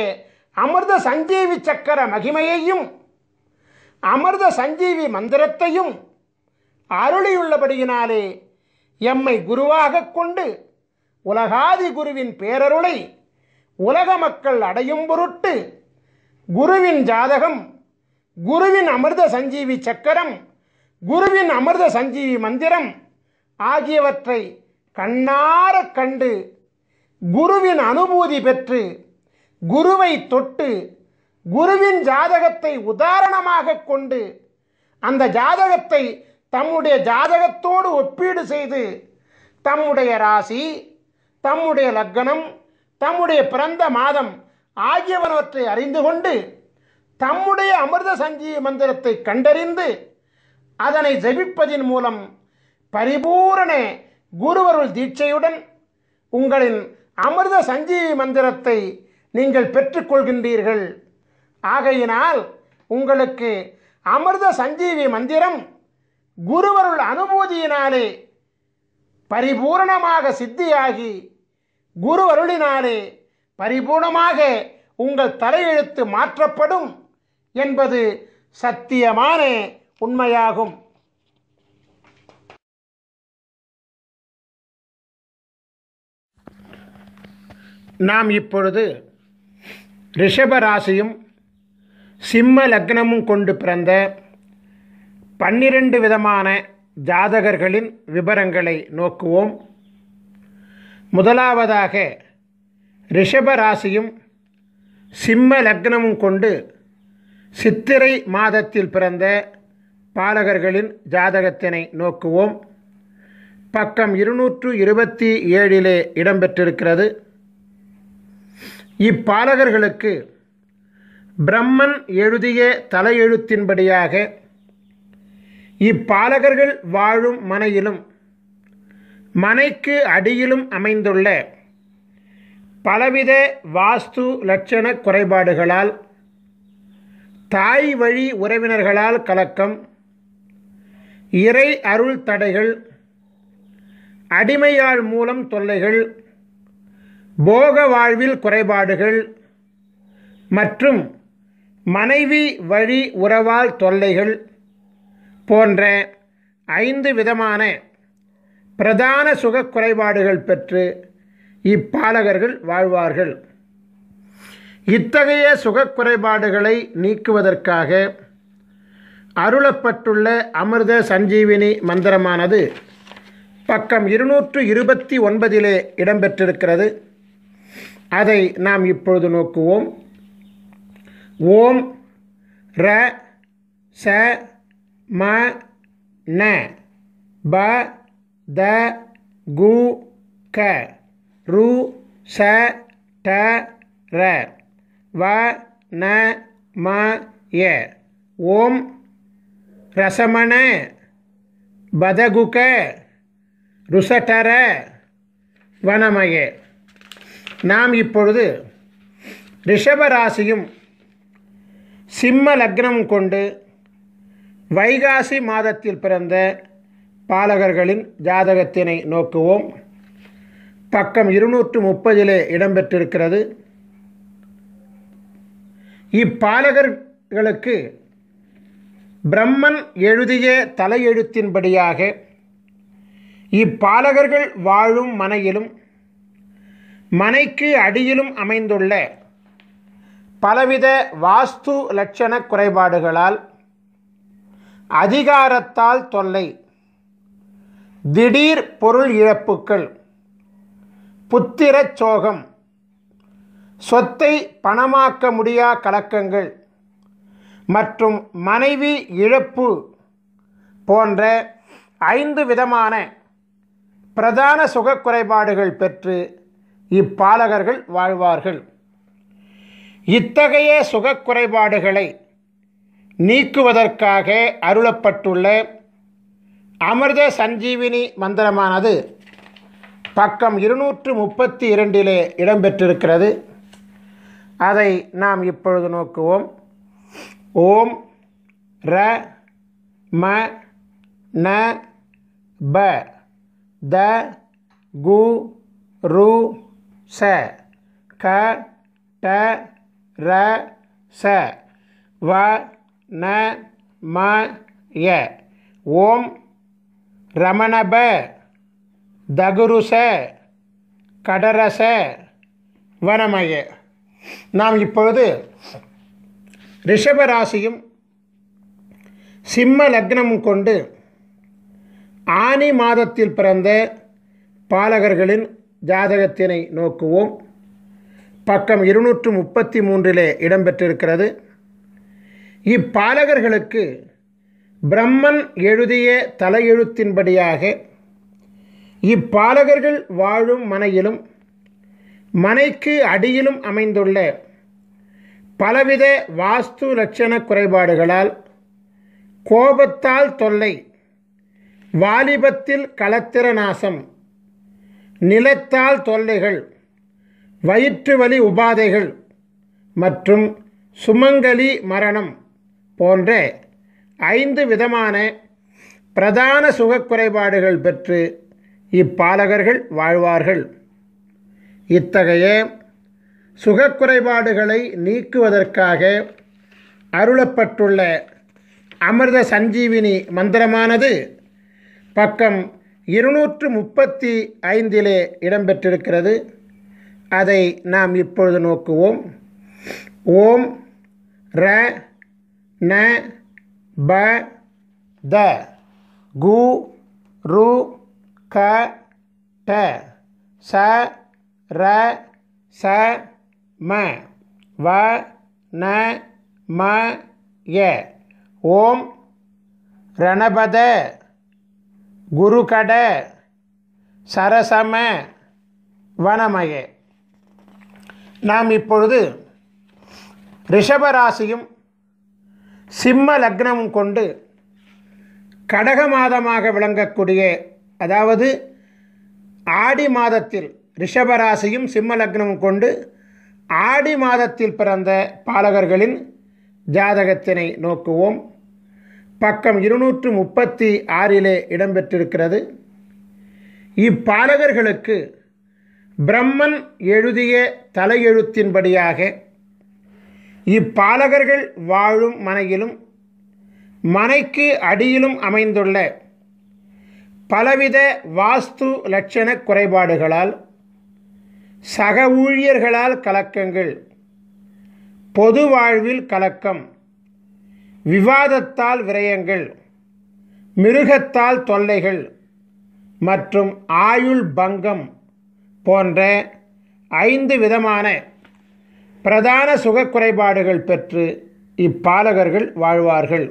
அமிர்த சஞ்சீவி சக்கர மகிமையையும் அமிர்த சஞ்சீவி மந்திரத்தையும் அருளியுள்ளபடியினாலே எம்மை குருவாக கொண்டு உலகாதி குருவின் பேரருளை உலக மக்கள் அடையும் பொருட்டு குருவின் ஜாதகம், குருவின் அமிர்த சஞ்சீவி சக்கரம், குருவின் அமிர்த சஞ்சீவி மந்திரம் ஆகியவற்றை கண்ணார கண்டு குருவின் அனுபூதி பெற்று குருவை தொட்டு குருவின் ஜாதகத்தை உதாரணமாக கொண்டு அந்த ஜாதகத்தை தம்முடைய ஜாதகத்தோடு ஒப்பீடு செய்து தம்முடைய ராசி, தம்முடைய லக்னம், தம்முடைய பிறந்த மாதம் ஆகியவற்றை அறிந்து கொண்டு தம்முடைய அமிர்த சஞ்சீவி மந்திரத்தை கண்டறிந்து அதனை ஜபிப்பதின் மூலம் பரிபூரண குருவருள் தீட்சையுடன் உங்களின் அமிர்த சஞ்சீவி மந்திரத்தை நீங்கள் பெற்றுக்கொள்கின்றீர்கள். ஆகையினால் உங்களுக்கு அமிர்த சஞ்சீவி மந்திரம் குருவருள் அனுபூதியினாலே பரிபூரணமாக சித்தியாகி குருவருளினாலே பரிபூர்ணமாக உங்கள் தலையெழுத்து மாற்றப்படும் என்பது சத்தியமான உண்மையாகும். நாம் இப்பொழுது ரிஷப ராசியும் சிம்ம லக்னமும் கொண்டு பிறந்த 12 விதமான ஜாதகர்களின் விபரங்களை நோக்குவோம். முதலாவதாக ரிஷப ராசியும் சிம்ம லக்னமும் கொண்டு சித்திரை மாதத்தில் பிறந்த பாலகர்களின் ஜாதகத்தினை நோக்குவோம். பக்கம் 227 இடம்பெற்றிருக்கிறது. இப்பாலகர்களுக்கு பிரம்மன் எழுதிய தலையெழுத்தின்படியாக இப்பாலகர்கள் வாழும் மனையிலும் மனைக்கு அடியிலும் அமைந்துள்ள பலவித வாஸ்து லட்சண குறைபாடுகளால், தாய் வழி உறவினர்களால் கலக்கம், இறை அருள் தடைகள், அடிமையாள் மூலம் தொல்லைகள், போக வாழ்வில் குறைபாடுகள் மற்றும் மனைவி வழி உறவால் தொல்லைகள் போன்ற 5 விதமான பிரதான சுக குறைபாடுகள் பெற்று இப்பாலகர்கள் வாழ்வார்கள். இத்தகைய சுக குறைபாடுகளை நீக்குவதற்காக அருளப்பட்டுள்ள அமிர்த சஞ்சீவினி மந்திரமானது பக்கம் 229 இடம்பெற்றிருக்கிறது. அதை நாம் இப்பொழுது நோக்குவோம். ஓம் ர ச ம ந ப த கு க ரு ச ட ர வ ந ம ய. ஓம் ரசமண பதகுக ருசடர வனமய. நாம் இப்பொழுது ரிஷபராசியும் சிம்ம லக்னம் கொண்டு வைகாசி மாதத்தில் பிறந்த பாலகர்களின் ஜாதகத்தினை நோக்குவோம். பக்கம் 230 இடம்பெற்றிருக்கிறது. இப்பாலகர்களுக்கு பிரம்மன் எழுதிய தலையெழுத்தின்படியாக இப்பாலகர்கள் வாழும் மனையிலும் மனைக்கு அடியிலும் அமைந்துள்ள பலவித வாஸ்து லட்சண குறைபாடுகளால், அதிகாரத்தால் தொல்லை, திடீர் பொருள் இழப்புக்கள், புத்திரச் சோகம், சொத்தை பணமாக்க முடியா கலக்கங்கள் மற்றும் மனைவி இழப்பு போன்ற 5 விதமான பிரதான சுக குறைபாடுகள் பெற்று இப்பாலகர்கள் வாழ்வார்கள். இத்தகைய சுக குறைபாடுகளை நீக்குவதற்காக அருளப்பட்டுள்ள அமிர்த சஞ்சீவினி மந்திரமானது பக்கம் 232 இடம்பெற்றிருக்கிறது. அதை நாம் இப்பொழுது நோக்குவோம். ஓம் ர ம ந ப த கு ரு ச க ட ர ச வ ந ம ய. ஓம் ரமணப தகுருச கடரச வனமய. நாம் இப்பொழுது ரிஷபராசியும் சிம்ம லக்னமும் கொண்டு ஆனி மாதத்தில் பிறந்த பாலகர்களின் ஜாதகத்தினை நோக்குவோம். பக்கம் 233 இடம்பெற்றிருக்கிறது. இப்பாலகர்களுக்கு பிரம்மன் எழுதிய தலையெழுத்தின்படியாக இப்பாலகர்கள் வாழும் மனையிலும் மனைக்கு அடியிலும் அமைந்துள்ள பலவித வாஸ்து லட்சண குறைபாடுகளால், கோபத்தால் தொல்லை, வாலிபத்தில் களத்திர நாசம், நிலத்தால் தொல்லைகள், வயிற்று வலி உபாதைகள் மற்றும் சுமங்கலி மரணம் போன்ற 5 விதமான பிரதான சுக குறைபாடுகள் பெற்று இப்பாலகர்கள் வாழ்வார்கள். இத்தகைய சுகக்குறைபாடுகளை நீக்குவதற்காக அருளப்பட்டுள்ள அமிர்த சஞ்சீவினி மந்திரமானது பக்கம் 235 இடம்பெற்றிருக்கிறது. அதை நாம் இப்பொழுது நோக்குவோம். ஓம் ர ந ப த கு ரு க ட ச ர ச ம வ ந ம ய ஓம் ரணபத குருகட சரசம வனமய. நாம் இப்பொழுது ரிஷபராசியும் சிம்ம லக்னமும் கொண்டு கடக மாதமாக விளங்கக்கூடிய, அதாவது ஆடி மாதத்தில் ரிஷபராசியும் சிம்ம லக்னமும் கொண்டு ஆடி மாதத்தில் பிறந்த பாலகர்களின் ஜாதகத்தினை நோக்குவோம். பக்கம் 236 இடம்பெற்றிருக்கிறது. இப்பாலகர்களுக்கு பிரம்மன் எழுதிய தலையெழுத்தின்படியாக இப்பாலகர்கள் வாழும் மனையிலும் மனைக்கு அடியிலும் அமைந்துள்ள பலவித வாஸ்து லட்சண குறைபாடுகளால், சக ஊழியர்களால் கலக்கங்கள், பொது வாழ்வில் கலக்கம், விவாதத்தால் விரயங்கள், மிருகத்தால் தொல்லைகள் மற்றும் ஆயுள் பங்கம் போன்ற 5 விதமான பிரதான சுக குறைபாடுகள் பெற்று இப்பாலகர்கள் வாழ்வார்கள்.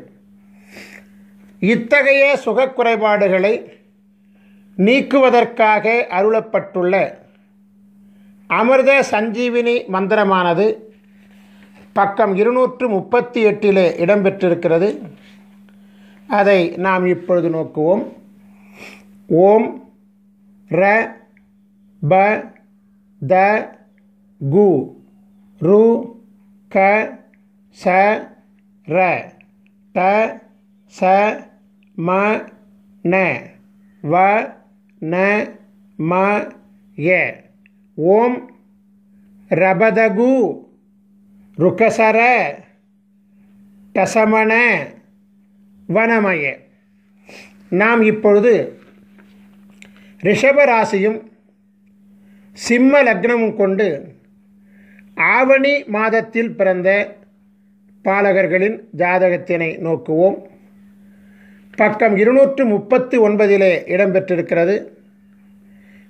இத்தகைய சுக குறைபாடுகளை நீக்குவதற்காக அருளப்பட்டுள்ள அமிர்த சஞ்சீவினி மந்திரமானது பக்கம் 238 இடம்பெற்றிருக்கிறது. அதை நாம் இப்பொழுது நோக்குவோம். ஓம் ர ப த கு ரு க ச ர ட ச ம ந வ ந ம ய ஓம் ரபதகு ருக்கசர டசமண வனமய. நாம் இப்பொழுது ரிஷபராசியும் சிம்ம லக்னமும் கொண்டு ஆவணி மாதத்தில் பிறந்த பாலகர்களின் ஜாதகத்தினை நோக்குவோம். பக்கம் 239 இடம்பெற்றிருக்கிறது.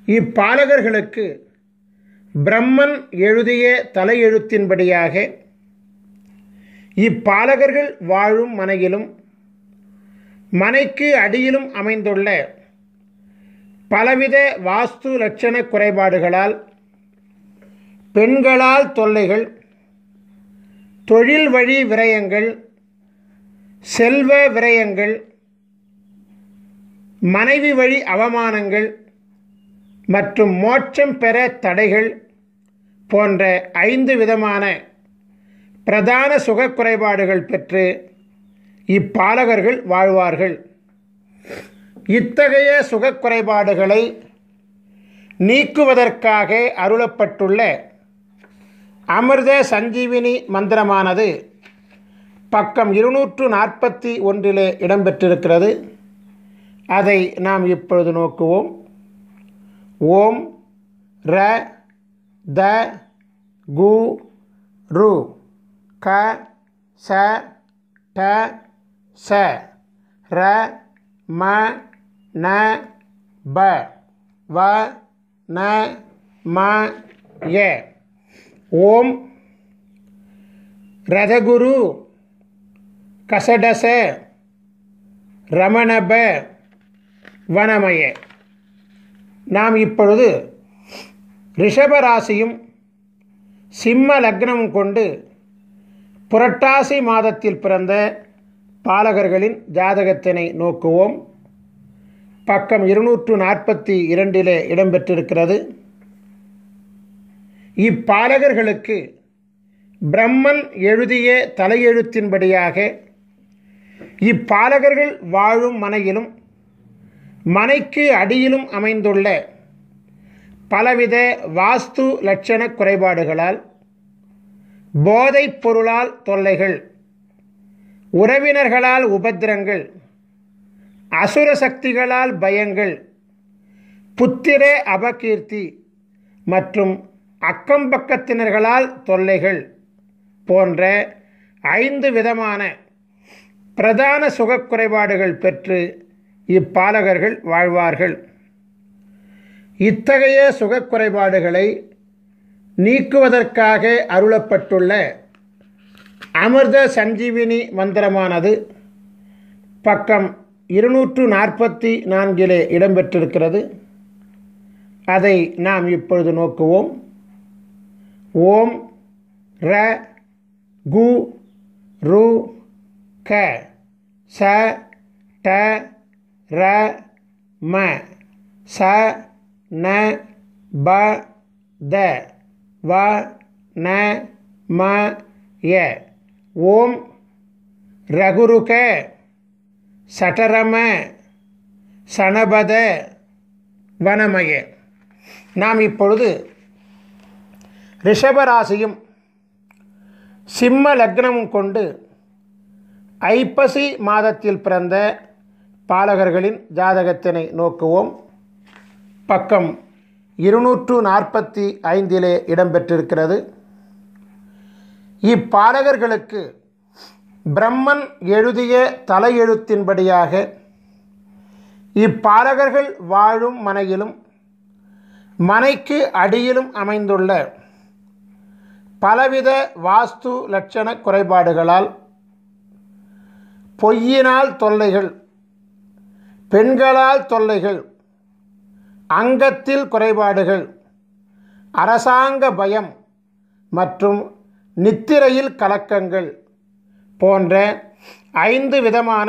இப்பாலகர்களுக்கு பிரம்மன் எழுதிய தலையெழுத்தின்படியாக இப்பாலகர்கள் வாழும் மனையிலும் மனைக்கு அடியிலும் அமைந்துள்ள பலவித வாஸ்து லட்சண குறைபாடுகளால், பெண்களால் தொல்லைகள், தொழில் வழி விரயங்கள், செல்வ விரயங்கள், மனைவி வழி அவமானங்கள் மற்றும் மோட்சம் பெற தடைகள் போன்ற 5 விதமான பிரதான சுக குறைபாடுகள் பெற்று இப்பாலகர்கள் வாழ்வார்கள். இத்தகைய சுக குறைபாடுகளை நீக்குவதற்காக அருளப்பட்டுள்ள அமிர்த சஞ்சீவினி மந்திரமானது பக்கம் 241 இடம்பெற்றிருக்கிறது. அதை நாம் இப்பொழுது நோக்குவோம். ஓம் ர த கு ரு க ச ட ச ர ம ந ப வ ந ம ய ஓம் ரதகுரு கசடச ரமணப வனமய. நாம் இப்பொழுது ரிஷபராசியும் சிம்ம லக்னமும் கொண்டு புரட்டாசி மாதத்தில் பிறந்த பாலகர்களின் ஜாதகத்தினை நோக்குவோம். பக்கம் 242 இடம்பெற்றிருக்கிறது. இப்பாலகர்களுக்கு பிரம்மன் எழுதிய தலையெழுத்தின்படியாக இப்பாலகர்கள் வாழும் மனையிலும் மனைக்கு அடியிலும் அமைந்துள்ள பலவித வாஸ்து லட்சண குறைபாடுகளால், போதைப் பொருளால் தொல்லைகள், உறவினர்களால் உபத்திரங்கள், அசுர சக்திகளால் பயங்கள், புத்திர அபகீர்த்தி மற்றும் அக்கம்பக்கத்தினர்களால் தொல்லைகள் போன்ற 5 விதமான பிரதான சுக குறைபாடுகள் பெற்று இப்பாலகர்கள் வாழ்வார்கள். இத்தகைய சுகக்குறைபாடுகளை நீக்குவதற்காக அருளப்பட்டுள்ள அமிர்த சஞ்சீவினி மந்திரமானது பக்கம் 244 இடம்பெற்றிருக்கிறது. அதை நாம் இப்பொழுது நோக்குவோம். ஓம் ர கு ரு க ச ட ர ம ச ந ப த வ ந ம ய. ஓம் ரகுருக சடரம சனபத வனமய. நாம் இப்பொழுது ரிஷபராசியும் சிம்ம லக்னமும் கொண்டு ஐப்பசி மாதத்தில் பிறந்த பாலகர்களின் ஜாதகத்தினை நோக்குவோம். பக்கம் 245 இடம்பெற்றிருக்கிறது. இப்பாலகர்களுக்கு பிரம்மன் எழுதிய தலையெழுத்தின்படியாக இப்பாலகர்கள் வாழும் மனையிலும் மனைக்கு அடியிலும் அமைந்துள்ள பலவித வாஸ்து லட்சண குறைபாடுகளால் பொய்யினால் தொல்லைகள், பெண்களால் தொல்லைகள், அங்கத்தில் குறைபாடுகள், அரசாங்க பயம் மற்றும் நித்திரையில் கலக்கங்கள் போன்ற 5 விதமான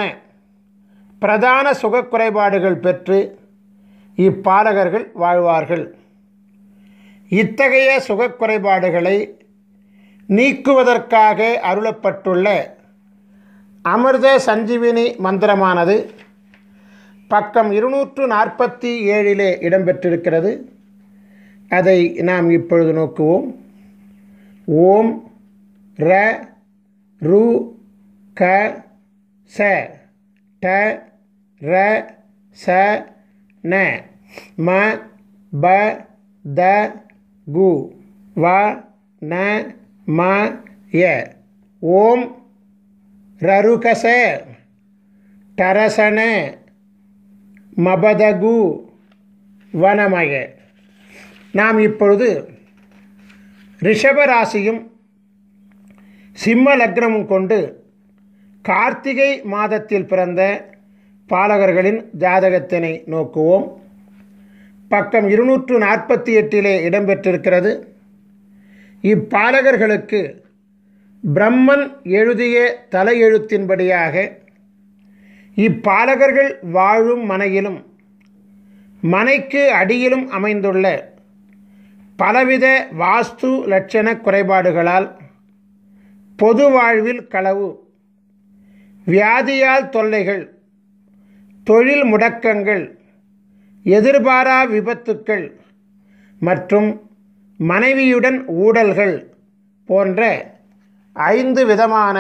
பிரதான சுகக்குறைபாடுகள் பெற்று இப்பாலகர்கள் வாழ்வார்கள். இத்தகைய சுகக்குறைபாடுகளை நீக்குவதற்காக அருளப்பட்டுள்ள அமிர்த சஞ்சீவினி மந்திரமானது பக்கம் 247 இடம்பெற்றிருக்கிறது. அதை நாம் இப்பொழுது நோக்குவோம். ஓம் ர ரு க ச ட ர ச ந ம ப த கு வ ந ம ய. ஓம் ரருகச டரசன மபதகு வனமய. நாம் இப்பொழுது ரிஷபராசியும் சிம்ம லக்னமும் கொண்டு கார்த்திகை மாதத்தில் பிறந்த பாலகர்களின் ஜாதகத்தினை நோக்குவோம். பக்கம் 248 இடம்பெற்றிருக்கிறது. இப்பாலகர்களுக்கு பிரம்மன் எழுதிய தலையெழுத்தின்படியாக இப்பாலகர்கள் வாழும் மனையிலும் மனைக்கு அடியிலும் அமைந்துள்ள பலவித வாஸ்து லட்சண குறைபாடுகளால் பொது வாழ்வில் களவு, வியாதியால் தொல்லைகள், தொழில் முடக்கங்கள், எதிர்பாரா விபத்துக்கள் மற்றும் மனைவியுடன் ஊடல்கள் போன்ற 5 விதமான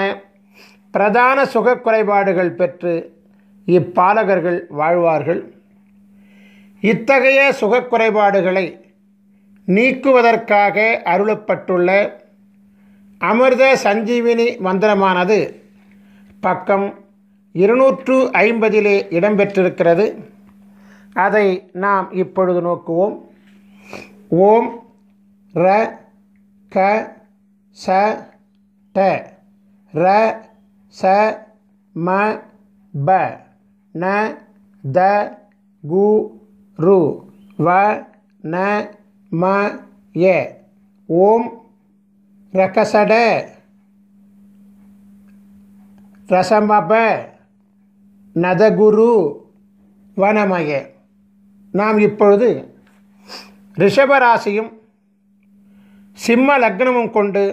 பிரதான சுகக்குறைபாடுகள் பெற்று இப்பாலகர்கள் வாழ்வார்கள். இத்தகைய சுகக்குறைபாடுகளை நீக்குவதற்காக அருளப்பட்டுள்ள அமிர்த சஞ்சீவினி மந்திரமானது பக்கம் 250 இடம்பெற்றிருக்கிறது. அதை நாம் இப்பொழுது நோக்குவோம். ஓம் ர க ச ட ர ச ம ப ந த கு ரு வ ந ம ய. ஓம் ரகசட ரசமப நதகுரு வனமய. நாம் இப்பொழுது ரிஷபராசியும் சிம்ம லக்னமும் கொண்டு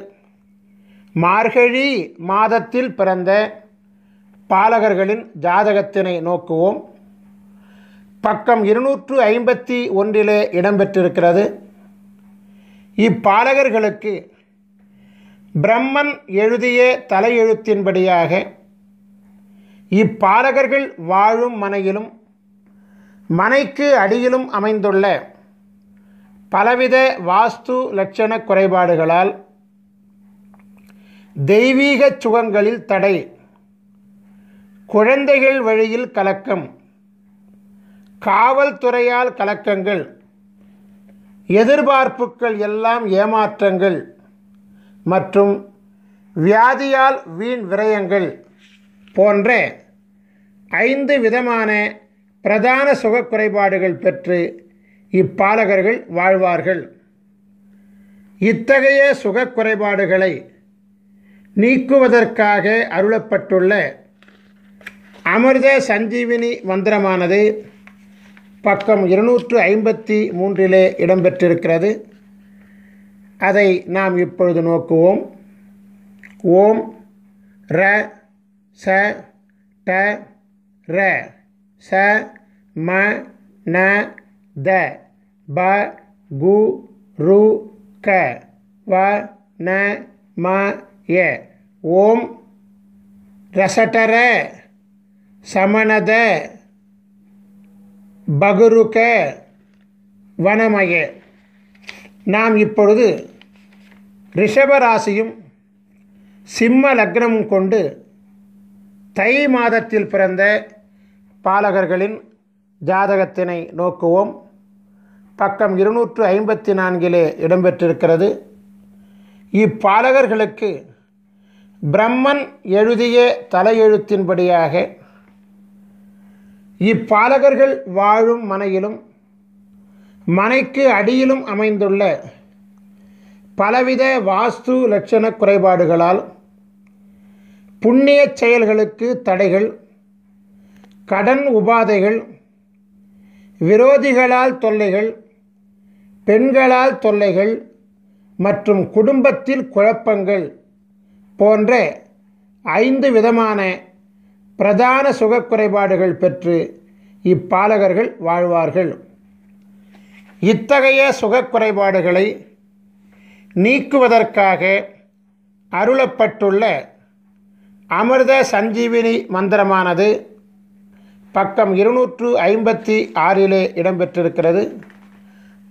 மார்கழி மாதத்தில் பிறந்த பாலகர்களின் ஜாதகத்தினை நோக்குவோம். பக்கம் 251 இடம்பெற்றிருக்கிறது. இப்பாலகர்களுக்கு பிரம்மன் எழுதிய தலையெழுத்தின்படியாக இப்பாலகர்கள் வாழும் மனையிலும் மனைக்கு அடியிலும் அமைந்துள்ள பலவித வாஸ்து லட்சண குறைபாடுகளால் தெய்வீக சுகங்களில் தடை, குழந்தைகள் வழியில் கலக்கம், காவல்துறையால் கலக்கங்கள், எதிர்பார்ப்புகள் எல்லாம் ஏமாற்றங்கள் மற்றும் வியாதியால் வீண் விரயங்கள் போன்ற 5 விதமான பிரதான சுக குறைபாடுகள் பெற்று இப்பாலகர்கள் வாழ்வார்கள். இத்தகைய சுக குறைபாடுகளை நீக்குவதற்காக அருளப்பட்டுள்ள அமிர்த சஞ்சீவினி மந்திரமானது பக்கம் 253 இடம்பெற்றிருக்கிறது. அதை நாம் இப்பொழுது நோக்குவோம். ஓம் ர ச ட ர ச ம ந த ப கு ரு க வ ந ம ய. ஓம் ரசடர சமணத பகுருக வனமய. நாம் இப்பொழுது ரிஷபராசியும் சிம்ம லக்னமும் கொண்டு தை மாதத்தில் பிறந்த பாலகர்களின் ஜாதகத்தினை நோக்குவோம். பக்கம் 254 இடம்பெற்றிருக்கிறது. இப்பாலகர்களுக்கு பிரம்மன் எழுதிய தலையெழுத்தின்படியாக இப்பாலகர்கள் வாழும் மனையிலும் மனைக்கு அடியிலும் அமைந்துள்ள பலவித வாஸ்து லட்சண குறைபாடுகளால் புண்ணிய செயல்களுக்கு தடைகள், கடன் உபாதைகள், விரோதிகளால் தொல்லைகள், பெண்களால் தொல்லைகள் மற்றும் குடும்பத்தில் குழப்பங்கள் போன்ற 5 விதமான பிரதான சுக குறைபாடுகள் பெற்று இப்பாலகர்கள் வாழ்வார்கள். இத்தகைய சுக குறைபாடுகளை நீக்குவதற்காக அருளப்பட்டுள்ள அமிர்த சஞ்சீவினி மந்திரமானது பக்கம் 256 இடம்பெற்றிருக்கிறது.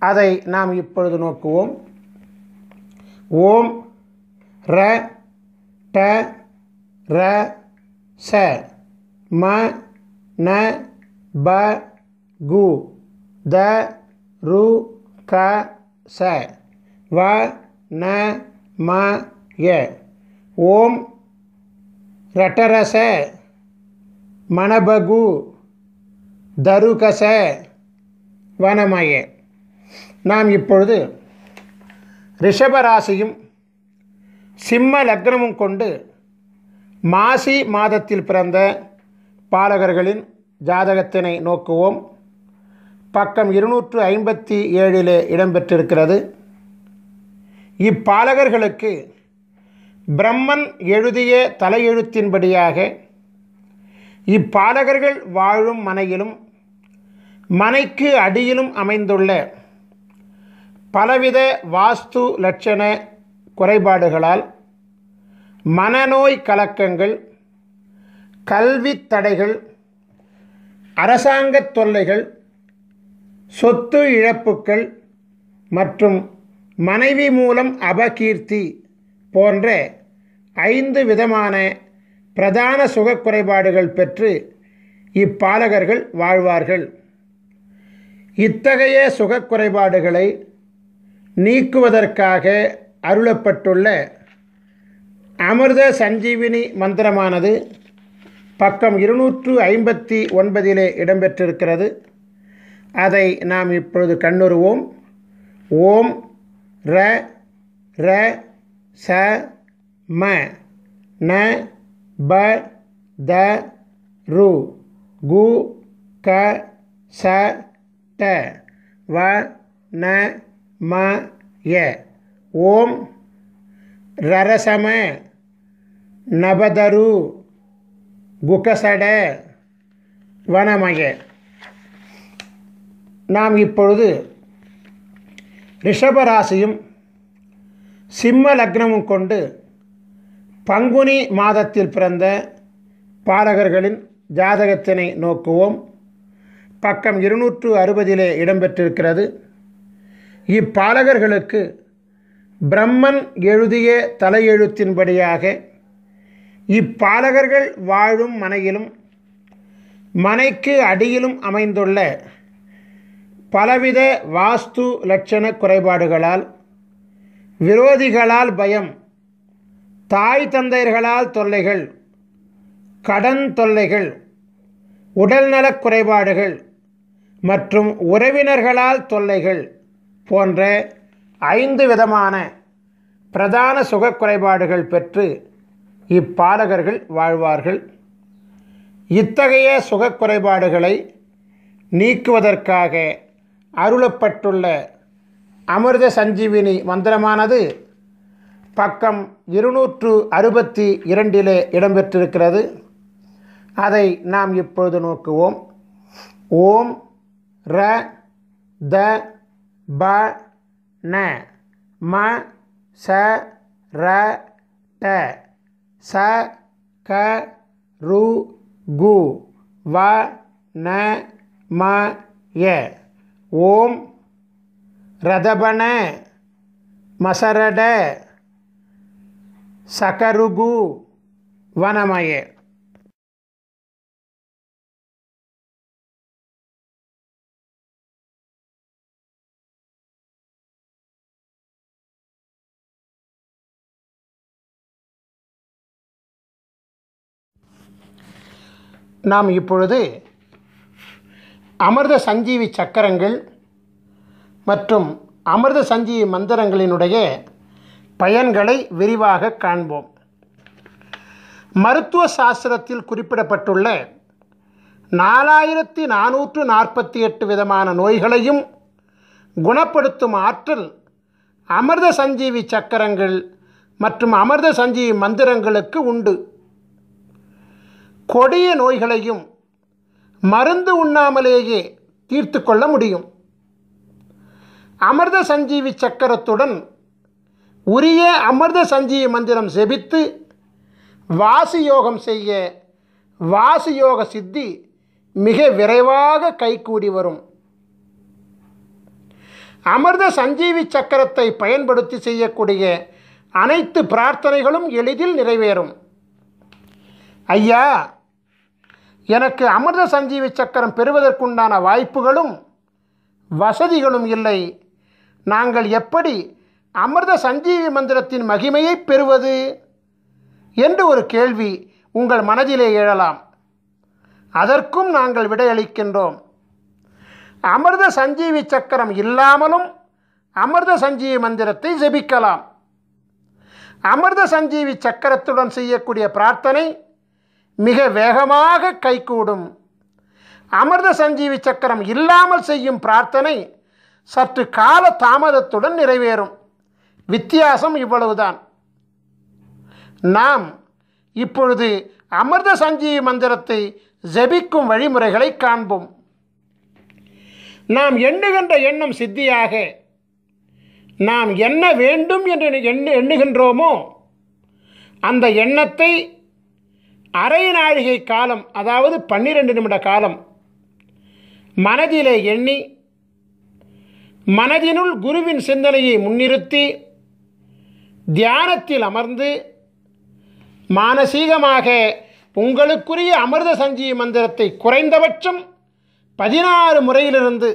அதை நாம் இப்பொழுது நோக்குவோம். ஓம் ர ட ர ச ம ந ப கு த ரு க ச வ ந ம ய. ஓம் ரட்டரச மணபகு தருகச வனமய. நாம் இப்பொழுது ரிஷபராசியும் சிம்ம லக்னமும் கொண்டு மாசி மாதத்தில் பிறந்த பாலகர்களின் ஜாதகத்தினை நோக்குவோம். பக்கம் 257 இடம்பெற்றிருக்கிறது. இப்பாலகர்களுக்கு பிரம்மன் எழுதிய தலையெழுத்தின்படியாக இப்பாலகர்கள் வாழும் மனையிலும் மனைக்கு அடியிலும் அமைந்துள்ள பலவித வாஸ்து லட்சண குறைபாடுகளால் மனநோய் கலக்கங்கள், கல்வி தடைகள், அரசாங்க தொல்லைகள், சொத்து இழப்புக்கள் மற்றும் மனைவி மூலம் அபகீர்த்தி போன்ற 5 விதமான பிரதான சுக குறைபாடுகள் பெற்று இப்பாலகர்கள் வாழ்வார்கள். இத்தகைய சுக குறைபாடுகளை நீக்குவதற்காக அருளப்பட்டுள்ள அமிர்த சஞ்சீவினி மந்திரமானது பக்கம் 259 இடம்பெற்றிருக்கிறது. அதை நாம் இப்பொழுது கண்ணுறுவோம். ஓம் ர ர ச ம ந ப த ரு கு க ச ட வ ந ம ய. ஓம் ரரசம நபதரு குகசட வனமய. நாம் இப்பொழுது ரிஷபராசியும் சிம்ம லக்னமும் கொண்டு பங்குனி மாதத்தில் பிறந்த பாலகர்களின் ஜாதகத்தினை நோக்குவோம். பக்கம் 260 இடம்பெற்றிருக்கிறது. இப்பாலகர்களுக்கு பிரம்மன் எழுதிய தலையெழுத்தின்படியாக இப்பாலகர்கள் வாழும் மனையிலும் மனைக்கு அடியிலும் அமைந்துள்ள பலவித வாஸ்து லட்சண குறைபாடுகளால், விரோதிகளால் பயம், தாய் தந்தையர்களால் தொல்லைகள், கடன் தொல்லைகள், உடல்நலக் குறைபாடுகள் மற்றும் உறவினர்களால் தொல்லைகள் போன்ற 5 விதமான பிரதான சுக குறைபாடுகள் பெற்று இப்பாலகர்கள் வாழ்வார்கள். இத்தகைய சுக குறைபாடுகளை நீக்குவதற்காக அருளப்பட்டுள்ள அமிர்த சஞ்சீவினி மந்திரமானது பக்கம் 262 இடம்பெற்றிருக்கிறது. அதை நாம் இப்பொழுது நோக்குவோம். ஓம் ர த ப ந ம ச ர ட ச க ரு கு வ ந ம ய. ஓம் ரதபன மசரட சகருகு வனமய. நாம் இப்பொழுது அமிர்த சஞ்சீவி சக்கரங்கள் மற்றும் அமிர்த சஞ்சீவி மந்திரங்களினுடைய பயன்களை விரிவாக காண்போம். மருத்துவ சாஸ்திரத்தில் குறிப்பிடப்பட்டுள்ள 4448 விதமான நோய்களையும் குணப்படுத்தும் ஆற்றல் அமிர்த சஞ்சீவி சக்கரங்கள் மற்றும் அமிர்த சஞ்சீவி மந்திரங்களுக்கு உண்டு. கொடிய நோய்களையும் மருந்து உண்ணாமலேயே தீர்த்து கொள்ள முடியும். அமிர்த சஞ்சீவி சக்கரத்துடன் உரிய அமிர்த சஞ்சீவி மந்திரம் செபித்து வாசியோகம் செய்ய வாசியோக சித்தி மிக விரைவாக கைகூடி வரும். அமிர்த சஞ்சீவி சக்கரத்தை பயன்படுத்தி செய்யக்கூடிய அனைத்து பிரார்த்தனைகளும் எளிதில் நிறைவேறும். ஐயா, எனக்கு அமிர்த சஞ்சீவி சக்கரம் பெறுவதற்குண்டான வாய்ப்புகளும் வசதிகளும் இல்லை. நாங்கள் எப்படி அமிர்த சஞ்சீவி மந்திரத்தின் மகிமையை பெறுவது என்று ஒரு கேள்வி உங்கள் மனதிலே எழலாம். அதற்கும் நாங்கள் விடையளிக்கின்றோம். அமிர்த சஞ்சீவி சக்கரம் இல்லாமலும் அமிர்த சஞ்சீவி மந்திரத்தை ஜெபிக்கலாம். அமிர்த சஞ்சீவி சக்கரத்துடன் செய்யக்கூடிய பிரார்த்தனை மிக வேகமாக கைகூடும். அமிர்த சஞ்சீவி சக்கரம் இல்லாமல் செய்யும் பிரார்த்தனை சற்று கால தாமதத்துடன் நிறைவேறும். வித்தியாசம் இவ்வளவுதான். நாம் இப்பொழுது அமிர்த சஞ்சீவி மந்திரத்தை ஜெபிக்கும் வழிமுறைகளை காண்போம். நாம் எண்ணுகின்ற எண்ணம் சித்தியாக நாம் என்ன வேண்டும் என்று எண்ணுகின்றோமோ அந்த எண்ணத்தை அரை நாழிகை காலம், அதாவது 12 நிமிட காலம் மனதிலே எண்ணி மனதினுள் குருவின் சிந்தனையை முன்னிறுத்தி தியானத்தில் அமர்ந்து மானசீகமாக உங்களுக்குரிய அமிர்த சஞ்சீவி மந்திரத்தை குறைந்தபட்சம் 16 முறையிலிருந்து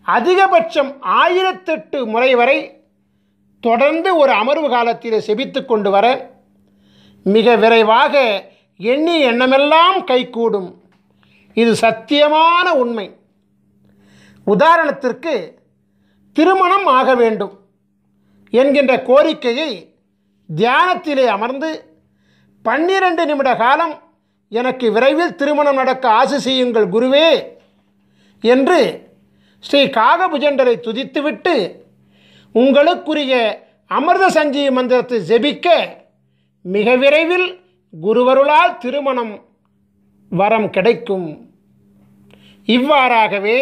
அதிகபட்சம் 1008 முறை வரை தொடர்ந்து ஒரு அமர்வு காலத்தில் செபித்து கொண்டு வர மிக விரைவாக எண்ணிய எண்ணமெல்லாம் கைகூடும். இது சத்தியமான உண்மை. உதாரணத்திற்கு, திருமணம் ஆக வேண்டும் என்கின்ற கோரிக்கையை தியானத்திலே அமர்ந்து 12 நிமிட காலம் எனக்கு விரைவில் திருமணம் நடக்க ஆசி செய்யுங்கள் குருவே என்று ஸ்ரீ காகபுஜண்டரை துதித்துவிட்டு உங்களுக்குரிய அமிர்த சஞ்சீவி மந்திரத்தை ஜெபிக்க மிக விரைவில் குருவருளால் திருமணம் வரம் கிடைக்கும். இவ்வாறாகவே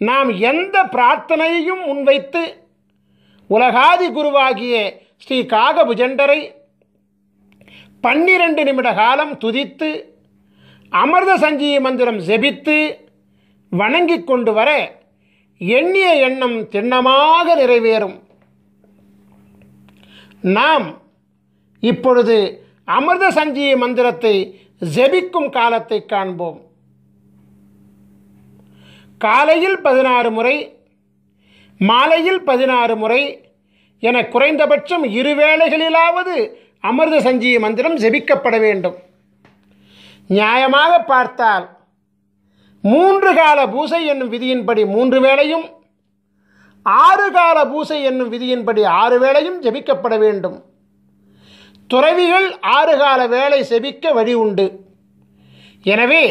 நாம் எந்த பிரார்த்தனையையும் முன்வைத்து உலகாதி குருவாகிய ஸ்ரீ காகபுஜண்டரை 12 நிமிட காலம் துதித்து அமிர்த சஞ்சீவி மந்திரம் ஜெபித்து வணங்கி கொண்டு வர எண்ணிய எண்ணம் திண்ணமாக நிறைவேறும். நாம் இப்பொழுது அமிர்த சஞ்சீவி மந்திரத்தை ஜெபிக்கும் காலத்தை காண்போம். காலையில் 16 முறை, மாலையில் 16 முறை என குறைந்தபட்சம் 2 வேளைகளிலாவது அமிர்த சஞ்சீவி மந்திரம் ஜெபிக்கப்பட வேண்டும். நியாயமாக பார்த்தால் 3 கால பூசை என்னும் விதியின்படி 3 வேளையும், 6 கால பூசை என்னும் விதியின்படி 6 வேளையும் ஜெபிக்கப்பட வேண்டும். துறவிகள் 6 கால வேளை செபிக்க வழி உண்டு. எனவே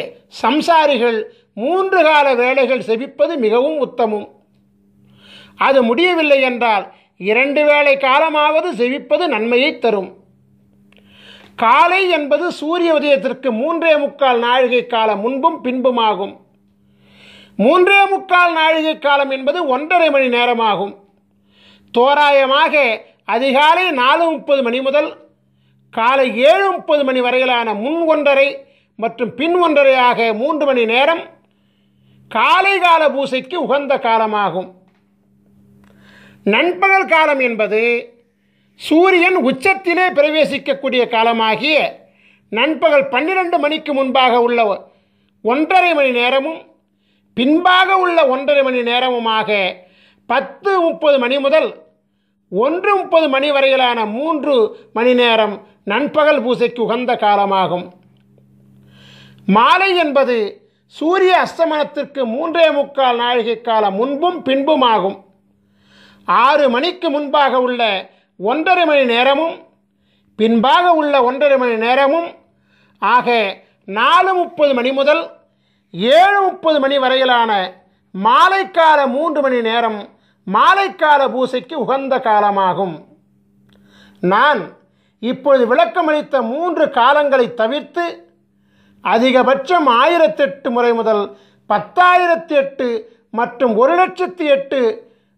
சம்சாரிகள் 3 கால வேளைகள் செபிப்பது மிகவும் உத்தமம். அது முடியவில்லை என்றால் 2 வேளை காலமாவது செபிப்பது நன்மையை தரும். காலை என்பது சூரிய உதயத்திற்கு 3.25 நாழிகை காலம் முன்பும் பின்புமாகும். 3.25 நாழிகை காலம் என்பது 1.5 மணி நேரமாகும். தோராயமாக அதிகாலை 4:30 மணி முதல் காலை 7:30 மணி வரையிலான முன் 1.5 மற்றும் பின் 1.5 ஆக 3 மணி நேரம் காலை கால பூசைக்கு உகந்த காலமாகும். நண்பகல் காலம் என்பது சூரியன் உச்சத்திலே பிரவேசிக்கக்கூடிய காலமாகிய நண்பகல் 12 மணிக்கு முன்பாக உள்ள 1.5 மணி நேரமும் பின்பாக உள்ள 1.5 மணி நேரமுமாக 10:30 மணி முதல் 1:30 மணி வரையிலான 3 மணி நேரம் நண்பகல் பூசைக்கு உகந்த காலமாகும். மாலை என்பது சூரிய அஸ்தமனத்திற்கு 3.25 நாழிகை காலம் முன்பும் பின்புமாகும். 6 மணிக்கு முன்பாக உள்ள 1.5 மணி நேரமும் பின்பாக உள்ள 1.5 மணி நேரமும் ஆக 4:30 மணி முதல் 7:30 மணி வரையிலான மாலைக்கால 3 மணி நேரம் மாலைக்கால பூசைக்கு உகந்த காலமாகும். நான் இப்பொழுது விளக்கமளித்த 3 காலங்களை தவிர்த்து அதிகபட்சம் 1008 முறை முதல் 10,008 மற்றும் 1,08,008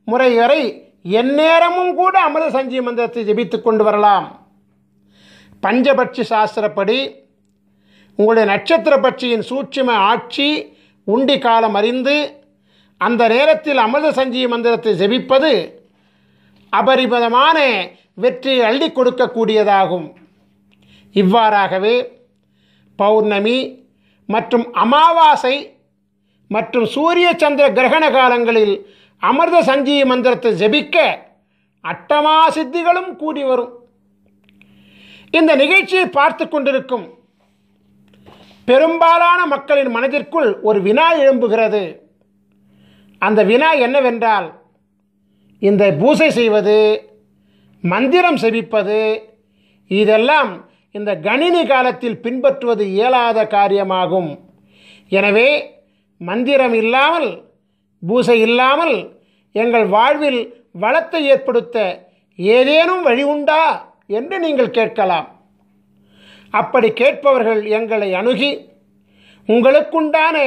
முறை வரை எந்நேரமும் கூட அமிர்த சஞ்சீவி மந்திரத்தை ஜெபித்து கொண்டு வரலாம். பஞ்சபட்சி சாஸ்திரப்படி உங்களுடைய நட்சத்திர பட்சியின் சூட்சும ஆட்சி உண்டி காலம் அறிந்து அந்த நேரத்தில் அமிர்த சஞ்சீவி மந்திரத்தை ஜெபிப்பது அபரிமிதமான வெற்றியை அள்ளி கொடுக்கக்கூடியதாகும். இவ்வாறாகவே பௌர்ணமி மற்றும் அமாவாசை மற்றும் சூரிய சந்திர கிரகண காலங்களில் அமிர்த சஞ்சீவி மந்திரத்தை ஜெபிக்க அட்டமா சித்திகளும் கூடி வரும். இந்த நிகழ்ச்சியை பார்த்து கொண்டிருக்கும் பெரும்பாலான மக்களின் மனதிற்குள் ஒரு வினா எழும்புகிறது. அந்த வினா என்னவென்றால், இந்த பூசை செய்வது, மந்திரம் செபிப்பது இதெல்லாம் இந்த கணினி காலத்தில் பின்பற்றுவது இயலாத காரியமாகும். எனவே மந்திரம் இல்லாமல், பூசை இல்லாமல் எங்கள் வாழ்வில் வளத்தை ஏற்படுத்த ஏதேனும் வழி உண்டா என்று நீங்கள் கேட்கலாம். அப்படி கேட்பவர்கள் எங்களை அணுகி உங்களுக்குண்டான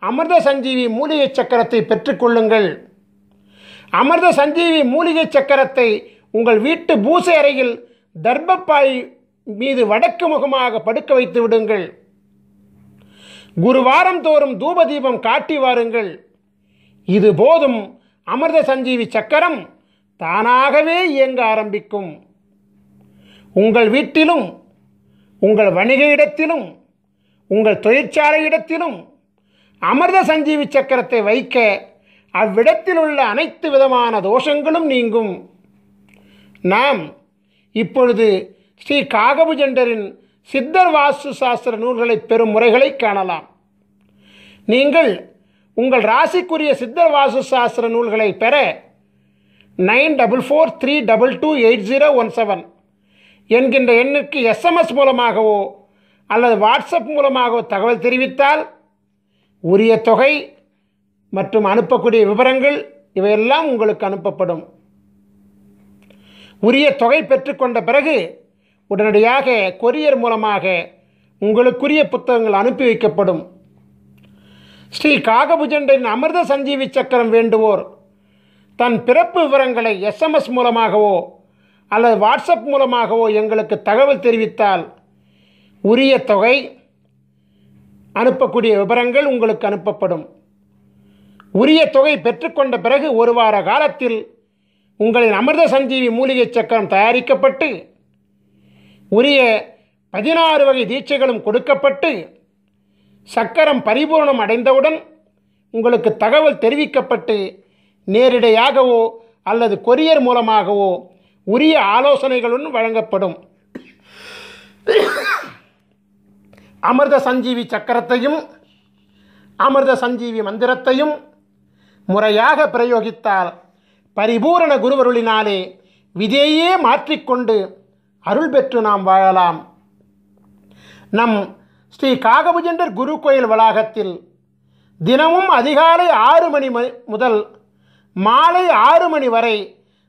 அமிர்த சஞ்சீவி மூலிகை சக்கரத்தை பெற்றுக்கொள்ளுங்கள். அமிர்த சஞ்சீவி மூலிகை சக்கரத்தை உங்கள் வீட்டு பூசை அறையில் தர்பப்பாய் மீது வடக்கு முகமாக படுக்க வைத்து விடுங்கள். குருவாரம் தோறும் தூபதீபம் காட்டி வாருங்கள். இது போதும், அமிர்த சஞ்சீவி சக்கரம் தானாகவே இயங்க ஆரம்பிக்கும். உங்கள் வீட்டிலும், உங்கள் வணிக இடத்திலும், உங்கள் தொழிற்சாலை இடத்திலும் அமிர்த சஞ்சீவி சக்கரத்தை வைக்க அவ்விடத்தில் உள்ள அனைத்து விதமான தோஷங்களும் நீங்கும். நாம் இப்பொழுது ஸ்ரீ காகபுஜண்டரின் சித்தர் வாஸ்து சாஸ்திர நூல்களை பெறும் முறைகளை காணலாம். நீங்கள் உங்கள் ராசிக்குரிய சித்தர் வாஸ்து சாஸ்திர நூல்களை பெற 9443228017 என்கின்ற எண்ணுக்கு SMS மூலமாகவோ அல்லது வாட்ஸ்அப் மூலமாகவோ தகவல் தெரிவித்தால் உரிய தொகை மற்றும் அனுப்பக்கூடிய விவரங்கள் இவையெல்லாம் உங்களுக்கு அனுப்பப்படும். உரிய தொகை பெற்றுக்கொண்ட பிறகு உடனடியாக கொரியர் மூலமாக உங்களுக்குரிய புத்தகங்கள் அனுப்பி வைக்கப்படும். ஸ்ரீ காகபுஜண்டரின் அமிர்த சஞ்சீவி சக்கரம் வேண்டுவோர் தன் பிறப்பு விவரங்களை SMS மூலமாகவோ அல்லது வாட்ஸ்அப் மூலமாகவோ எங்களுக்கு தகவல் தெரிவித்தால் உரிய தொகை, அனுப்பக்கூடிய விவரங்கள் உங்களுக்கு அனுப்பப்படும். உரிய தொகை பெற்றுக்கொண்ட பிறகு 1 வார காலத்தில் உங்களின் அமிர்த சஞ்சீவி மூலிகை சக்கரம் தயாரிக்கப்பட்டு உரிய 16 வகை தீட்சைகளும் கொடுக்கப்பட்டு சக்கரம் பரிபூர்ணம் அடைந்தவுடன் உங்களுக்கு தகவல் தெரிவிக்கப்பட்டு நேரிடையாகவோ அல்லது கொரியர் மூலமாகவோ உரிய ஆலோசனைகளுடன் வழங்கப்படும். அமிர்த சஞ்சீவி சக்கரத்தையும் அமிர்த சஞ்சீவி மந்திரத்தையும் முறையாக பிரயோகித்தால் பரிபூரண குருவருளினாலே விதையே மாற்றிக்கொண்டு அருள் பெற்று நாம் வாழலாம். நம் ஸ்ரீ காகபுஜண்டர் குரு கோயில் வளாகத்தில் தினமும் அதிகாலை 6 மணி முதல் மாலை 6 மணி வரை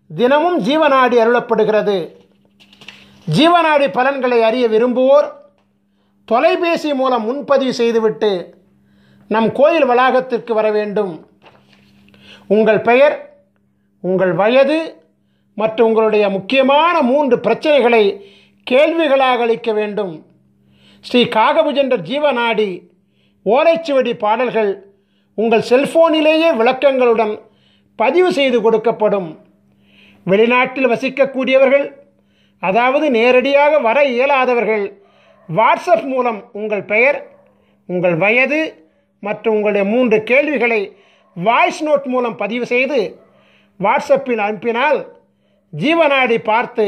தினமும் ஜீவநாடி அருளப்படுகிறது. ஜீவநாடி பலன்களை அறிய விரும்புவோர் தொலைபேசி மூலம் முன்பதிவு செய்துவிட்டு நம் கோயில் வளாகத்திற்கு வர வேண்டும். உங்கள் பெயர், உங்கள் வயது மற்றும் உங்களுடைய முக்கியமான 3 பிரச்சனைகளை கேள்விகளாக அளிக்க வேண்டும். ஸ்ரீ காகபுஜண்டர் ஜீவநாடி ஓலைச்சுவடி பாடல்கள் உங்கள் செல்போனிலேயே விளக்கங்களுடன் பதிவு செய்து கொடுக்கப்படும். வெளிநாட்டில் வசிக்கக்கூடியவர்கள், அதாவது நேரடியாக வர இயலாதவர்கள், வாட்ஸ்அப் மூலம் உங்கள் பெயர், உங்கள் வயது மற்றும் உங்களுடைய 3 கேள்விகளை வாய்ஸ் நோட் மூலம் பதிவு செய்து வாட்ஸ்அப்பில் அனுப்பினால் ஜீவநாடி பார்த்து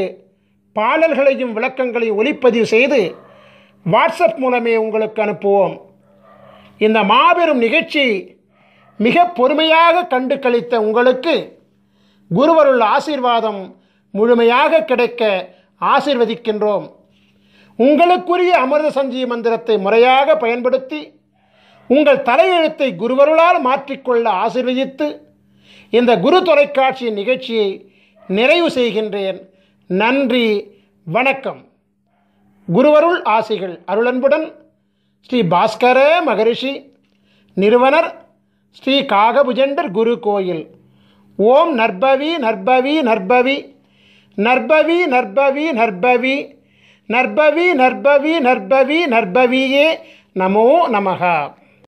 பாடல்களையும் விளக்கங்களையும் ஒளிப்பதிவு செய்து வாட்ஸ்அப் மூலமே உங்களுக்கு அனுப்புவோம். இந்த மாபெரும் நிகழ்ச்சி மிக பொறுமையாக கண்டு கழித்த உங்களுக்கு குருவருள் ஆசீர்வாதம் முழுமையாக கிடைக்க ஆசீர்வதிக்கின்றோம். உங்களுக்குரிய அமிர்த சஞ்சீவி மந்திரத்தை முறையாக பயன்படுத்தி உங்கள் தலையெழுத்தை குருவருளால் மாற்றிக்கொள்ள ஆசீர்வதித்து இந்த குரு தொலைக்காட்சி நிகழ்ச்சியை நிறைவு செய்கின்றேன். நன்றி, வணக்கம். குருவருள் ஆசிகள் அருளன்புடன் ஸ்ரீ பாஸ்கர மகரிஷி, நிறுவனர் ஸ்ரீ காகபுஜண்டர் குரு கோயில். ஓம் நற்பவி நற்பவி நற்பவி நற்பவி நற்பவி நற்பவி நற்பவி நற்பவி நற்பவி நற்பவியே நமோ நமஹ.